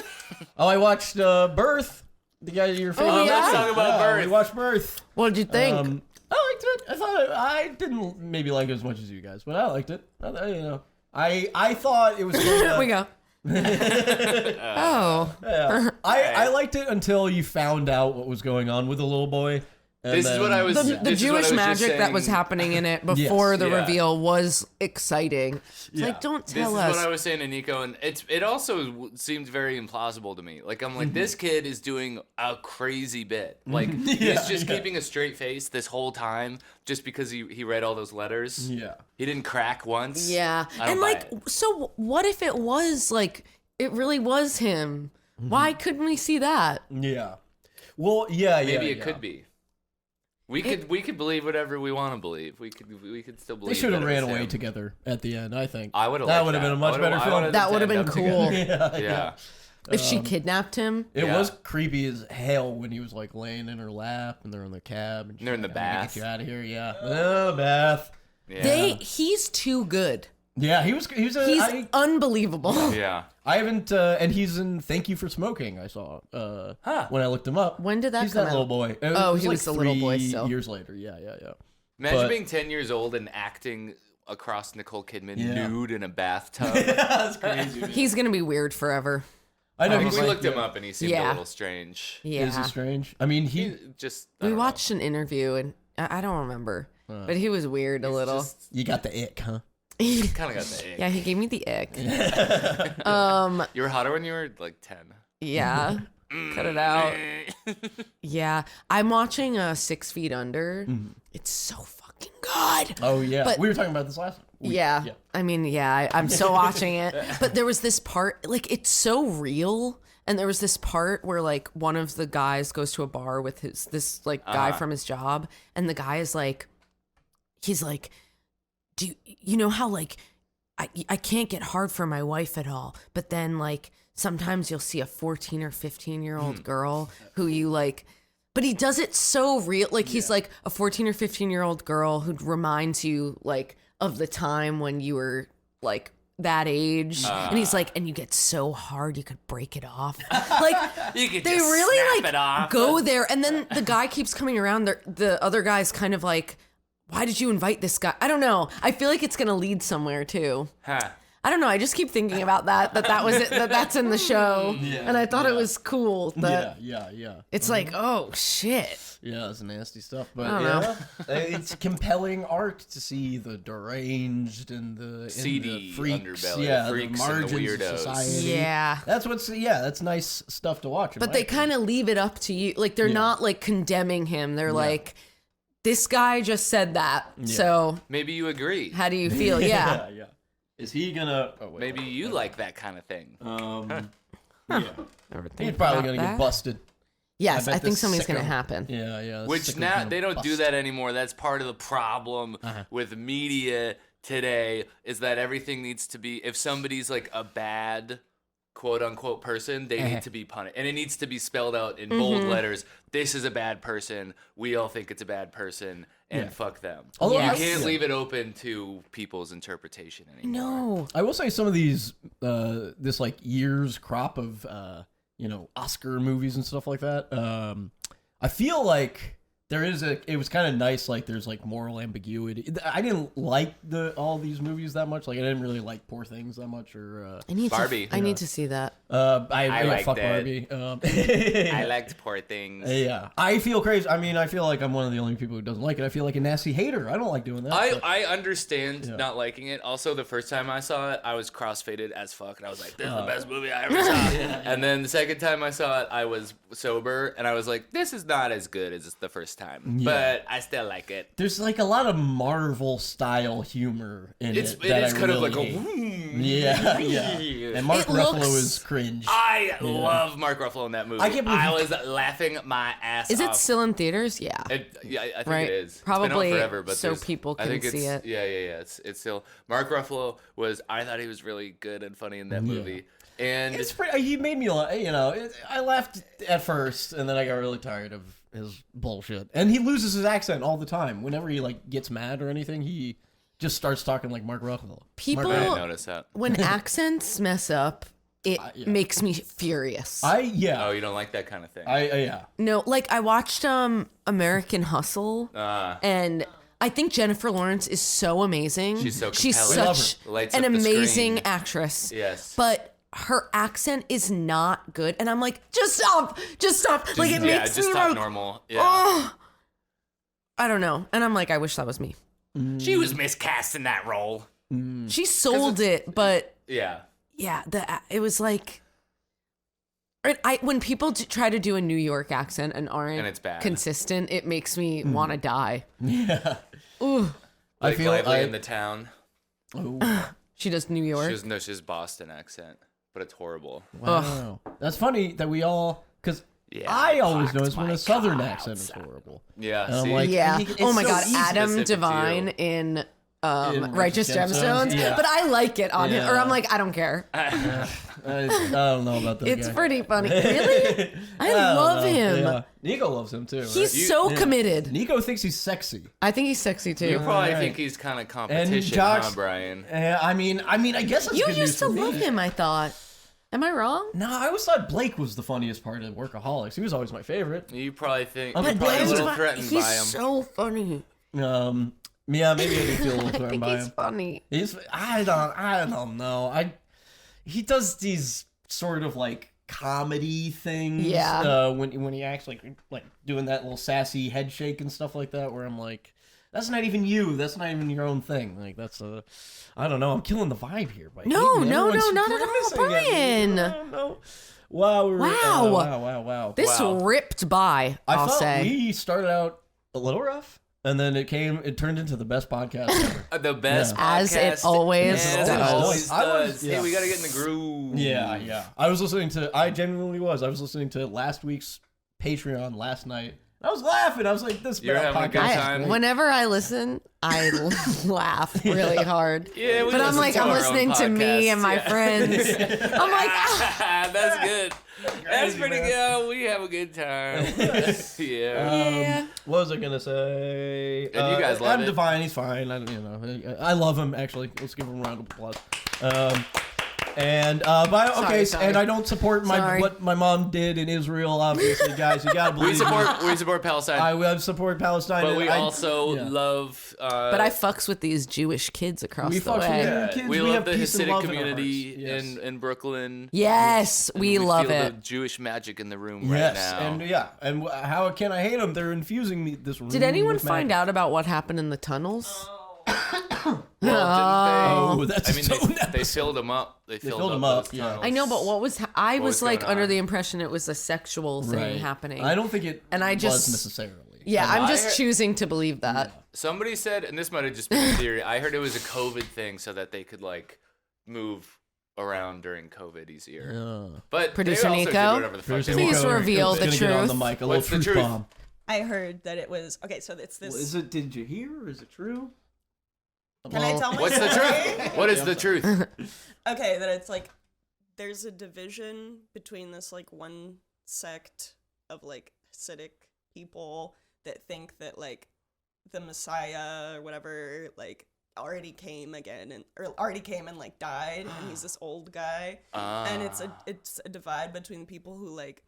I watched Birth. The guy your favorite. Oh, yeah? Let's talk about Birth. We watched Birth. What did you think? I liked it. I thought I didn't maybe like it as much as you guys, but I liked it. I thought it was. Here we go. Oh. Yeah. I liked it until you found out what was going on with the little boy. And This is what I was. The this is what I Jewish was just magic that was saying. happening in it before the yeah. reveal was exciting. It's Yeah. like, don't This tell is us. what I was saying to Nico, and it also seemed very implausible to me. Like I'm like, this kid is doing a crazy bit. Like he's just keeping a straight face this whole time, just because he read all those letters. Yeah. He didn't crack once. Yeah. I don't And buy like, it. so what if it was like, it really was him? Why couldn't we see that? Yeah. Well, yeah, Maybe yeah. it could be. We could believe whatever we want to believe. We could still believe. They should have that it ran was away him. together at the end. I think I would have. That would have been a much better film. That would have been cool. Yeah. If she kidnapped him. It Yeah. was creepy as hell when he was like laying in her lap and they're in the cab and They're in the like, "I'm gonna bath. Get you out of here, yeah. Oh, bath. Yeah. He's too good. Yeah, he's He's unbelievable. Yeah. I haven't, and he's in Thank You for Smoking. I saw when I looked him up. When did that He's come that out? little boy. Oh, he like was the little boy 3 still. years later. Yeah. Imagine But- being 10 years old and acting across Nicole Kidman Yeah. nude in a bathtub. That's crazy. Man. He's gonna be weird forever. I know. I think he's we like- looked him up and he seemed a Yeah. little strange. Yeah. Is he strange? I mean, He he. just We watched an interview and I don't remember, but he was weird a little. You got the ick, huh? Kind of got the ick. Yeah, he gave me the ick. You were hotter when you were like 10. Yeah. Cut it out. Yeah. I'm watching 6 Feet Under. It's so fucking good. Oh yeah, But- we were talking about this last week. Yeah. I mean, yeah, I'm still watching it. But there was this part, like, it's so real. And there was this part where, like, one of the guys goes to a bar with this guy from his job. And the guy is like, he's like, do you know how, like, I can't get hard for my wife at all. But then, like, sometimes you'll see a 14 or 15-year-old girl who you, like, but he does it so real. Like, he's like a 14 or 15-year-old girl who reminds you, like, of the time when you were, like, that age. And he's like, and you get so hard you could break it off. Like, You could they just really, snap like, it off. go there. And then the guy keeps coming around. The other guy's kind of like, why did you invite this guy? I don't know. I feel like it's going to lead somewhere, too. Huh. I don't know. I just keep thinking about that was it, that's in the show. And I thought it was cool. That Yeah. It's like, oh, shit. Yeah, that's nasty stuff. But I yeah, don't it's compelling art to see the deranged and the Seedy freaks, underbelly, yeah, the freaks the and the margins weirdos. of society. Yeah. That's nice stuff to watch. But they kind of leave it up to you. Like, they're not, like, condemning him. They're like, this guy just said that. So Maybe you agree. how do you feel? Yeah. yeah. Is he gonna? Oh, wait, Maybe you like that kind of thing. yeah. Never think He's probably about gonna that. get busted. Yes, bet I think the something's going to sicko- happen. Yeah. the Which sicko's now gonna they don't do bust. that anymore. That's part of the problem with media today is that everything needs to be, if somebody's like a bad quote unquote person, they need to be punished. And it needs to be spelled out in bold letters. This is a bad person. We all think it's a bad person and fuck them. Although Yes. You can't leave it open to people's interpretation anymore. No. I will say some of these, this like year's crop of, Oscar movies and stuff like that. I feel like it was kind of nice. Like there's like moral ambiguity. I didn't like all these movies that much. Like I didn't really like Poor Things that much or, I need Barbie. I need to see that. I liked fuck it. Barbie. I liked Poor Things. Yeah, I feel crazy. I mean, I feel like I'm one of the only people who doesn't like it. I feel like a nasty hater. I don't like doing that. but- I understand not liking it. Also, the first time I saw it, I was crossfaded as fuck, and I was like, "This is the best movie I ever saw." And then the second time I saw it, I was sober, and I was like, "This is not as good as the first time, but I still like it." There's like a lot of Marvel style humor in It it. that is I kind of really like hate. a. Yeah. And Mark It Ruffalo looks- is cringe. I love Mark Ruffalo in that movie. I can't believe I he- was laughing my ass Is off. it still in theaters? Yeah. I think Right. it is. It's Probably been out forever, but so there's- people I can think see it's, it. Yeah. It's still Mark Ruffalo was. I thought he was really good and funny in that movie. And It's pretty. He made me laugh. I laughed at first, and then I got really tired of his bullshit. And he loses his accent all the time. Whenever he like gets mad or anything, he just starts talking like Mark Ruffalo. People, I didn't notice that. when accents mess up, it makes me furious. Oh, you don't like that kind of thing. yeah. No, like I watched American Hustle, and I think Jennifer Lawrence is so amazing. She's so She's compelling. love such her. Lights an up the amazing screen. actress. Yes. But her accent is not good, and I'm like, just stop. Like it makes just me stop like, normal. Yeah. oh, I don't know. And I'm like, I wish that was me. She was miscast in that role. She sold it, but Yeah. yeah, it was like. When people try to do a New York accent and aren't And it's bad. consistent, it makes me want to die. Yeah. Ooh, I Blake feel Lively in the town. she does New York. She's Boston accent, but it's horrible. Wow. That's funny that we all, because Yeah, I always fucked notice when my a southern car accent is outside. horrible. Yeah, And I'm see? like, Yeah. it's Oh my so God, easy. Adam Specific to Devine you. in In Righteous Gemstones. Yeah. But I like it on him. Or Yeah. I'm like, I don't care. I don't know about that It's guy. pretty funny. Really? I don't love know. him. Yeah. Nico loves him too. He's right? so committed. Nico thinks he's sexy. I think he's sexy too. You probably Right. think he's kind of competition, Josh- huh, Brian? I mean, I guess that's You good used news to for love me. him, I thought. Am I wrong? No, I always thought Blake was the funniest part of Workaholics. He was always my favorite. You probably think But you're probably a Blaze little is threatened He's by him. so funny. Yeah, maybe I do feel a little I threatened think by he's him. funny. I don't know. He does these sort of like comedy things. Yeah. When he acts like doing that little sassy head shake and stuff like that, where I'm like, that's not even you. That's not even your own thing. Like that's I don't know. I'm killing the vibe here. By No, hating no, everyone's not at all, grimacing at me. Brian. I don't know. Wow. Wow. This Wow. ripped by, I I'll thought say. we started out a little rough, and then it turned into the best podcast ever. The best Yeah. As it podcast always as it does. always I was- does. yeah. Hey, we gotta get in the groove. Yeah. I genuinely was. I was listening to last week's Patreon last night. I was laughing. I was like, this You're bad having a good podcast is time? great. Whenever I listen, I laugh really hard. Yeah, we But I'm listen like, to I'm our own listening to me podcasts, and my yeah. friends. I'm like, That's good. That's pretty man. good. We have a good time. yeah. yeah. What was I gonna say? And you guys love Adam it. Devine, he's fine. I love him actually. Let's give him a round of applause. And Sorry. and I don't support Sorry. what my mom did in Israel. Obviously, guys, you gotta believe We support Palestine, I support Palestine, but and we also yeah. love. But I fucks with these Jewish kids across We the fucks with way. them. Kids, we we love have the peace and Hasidic love in our community hearts. Yes. in Brooklyn. Yes, And we love feel it. the Jewish magic in the room Yes, right now. and how can I hate them? They're infusing me this. Did anyone find out about what happened in the tunnels? Well, didn't they? Oh, that's I mean, so they filled them up. They filled 'em up. up, those yeah. tunnels. I know, but what was I What was was like going under on? the impression it was a sexual thing happening. I don't think it. And I was just- necessarily. Yeah, I'm I just heard- choosing to believe that. Somebody said, and this might have just been a theory. I heard it was a COVID thing, so that they could like move around during COVID easier. But Producer they also Nico? did whatever the fuck Producer they Please Nico wanted. reveal is the gonna get on the truth. mic, a What's the little truth truth? bomb. I heard that it was okay. So it's this. Well, is it? Did you hear? Or is it true? Can I tell my What's the story? truth? What is the truth? Okay, that it's like there's a division between this like one sect of like Hasidic people that think that like the Messiah or whatever like already came and like died, and he's this old guy, and it's a divide between the people who like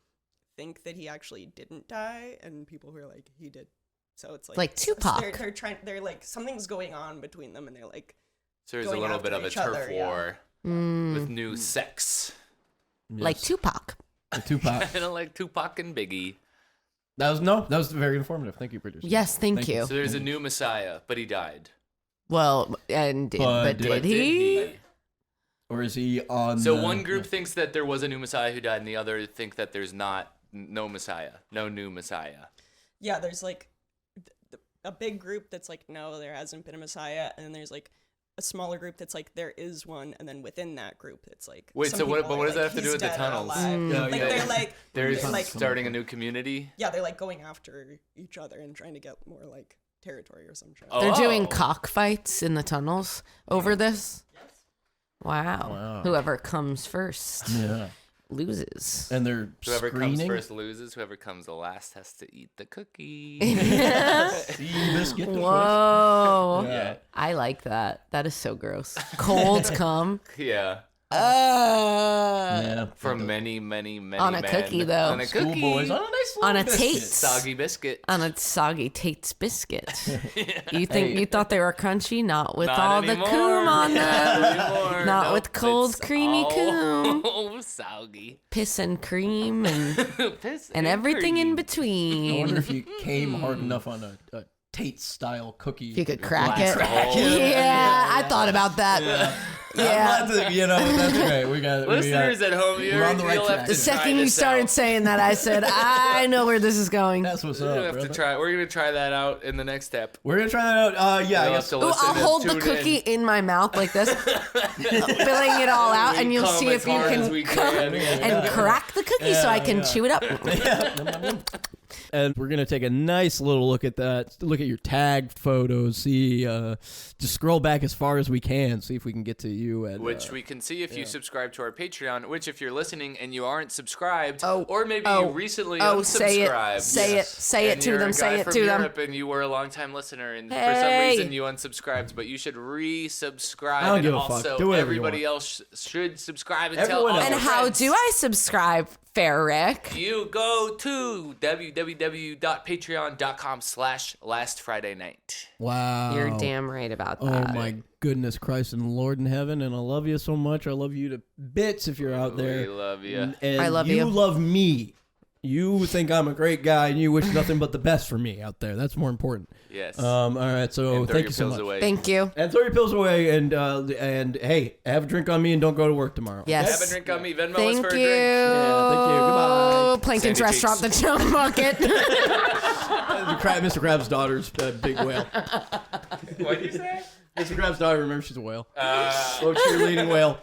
think that he actually didn't die and people who are like he did. So it's Like Tupac. They're like something's going on between them, and they're like So there's a going little after bit of a each turf other, yeah. war Mm, with new sex. like Yes. Tupac. The Tupac. Kind of like Tupac and Biggie. That was very informative. Thank you, producer. Yes, thank Thank you. you. So there's a new Messiah, but he died. Well, and But did But he? Or is he on? So the, one group thinks that there was a new Messiah who died, and the other think that there's no Messiah, no new Messiah. yeah, there's like a big group that's like no, there hasn't been a Messiah, and then there's like a smaller group that's like there is one, and then within that group it's like Wait, some so what? people But are what does that like, have to do he's with the dead or tunnels? alive. Yeah, Like yeah. they're like There's like starting a new community. yeah, they're like going after each other and trying to get more like territory or some shit. Oh. They're doing cockfights in the tunnels over this. Wow. Wow. Whoever comes first Yeah. loses. And they're Whoever screening. comes first loses. Whoever comes the last has to eat the cookie. Biscuit. Whoa. Yeah. I like that. That is so gross. Cold come. Yeah. Yeah. From many men. On a cookie, though. On a cookie. Schoolboys on a nice little On a biscuit. Tate's. Soggy biscuit. On a soggy Tate's biscuit. You thought they were crunchy? Not with Not all anymore. the coom on them. Anymore. Not Nope, with cold, it's creamy coom. all soggy. Piss and cream and Piss and everything in cream. I between. wonder if you came hard enough on a Tate style cookie. If you could crack it. Crack Yeah, I thought about that. Yeah. I'm glad that, that's great. We got Listeners at home, we're on the right you'll track. have The to second try you this started out. saying that, I said, I know where this is going. That's what's We're up, gonna have to brother. try. We're gonna try that out in the next step. We're gonna try that out. Yeah, I You'll guess. have to Ooh, listen I'll and hold the tune cookie in. in my mouth like this, filling it all out, and you'll Come see as if you hard as can we can. and crack the cookie so I can chew it up. And we're gonna take a nice little look at that. Look at your tagged photos. See, just scroll back as far as we can. See if we can get to you. And Which we can see if you subscribe to our Patreon. Which, if you're listening and you aren't subscribed, Oh, or maybe oh, you recently oh, unsubscribed, say it and to you're them, a guy say it from to them. Europe and you were a longtime listener, and for some Hey. reason you unsubscribed, but you should resubscribe. I don't and give a fuck. also, Do whatever you everybody want. else should subscribe and Everyone tell all else. And your how friends. do I subscribe, Fair Rick? You go to www.patreon.com/lastfridaynight. wow, You're damn right about Oh that. my goodness Christ and Lord in heaven, and I love you so much. I love you to bits if you're out there. We love you. And I love you. You love me. You think I'm a great guy, and you wish nothing but the best for me out there. That's more important. Yes. All right, so and throw thank your you so pills much. away. Thank you. And throw your pills away, and hey, have a drink on me, and don't go to work tomorrow. Yes. Have a drink on me. Venmo us Thank for a you. drink. Yeah, thank you. Goodbye. Plankton's Sandy restaurant, the cheeks. Chum Bucket. Mr. Krabs' daughter's big whale. What did you say? Mr. Krabs' daughter, remember she's a whale. Oh, cheerleading whale.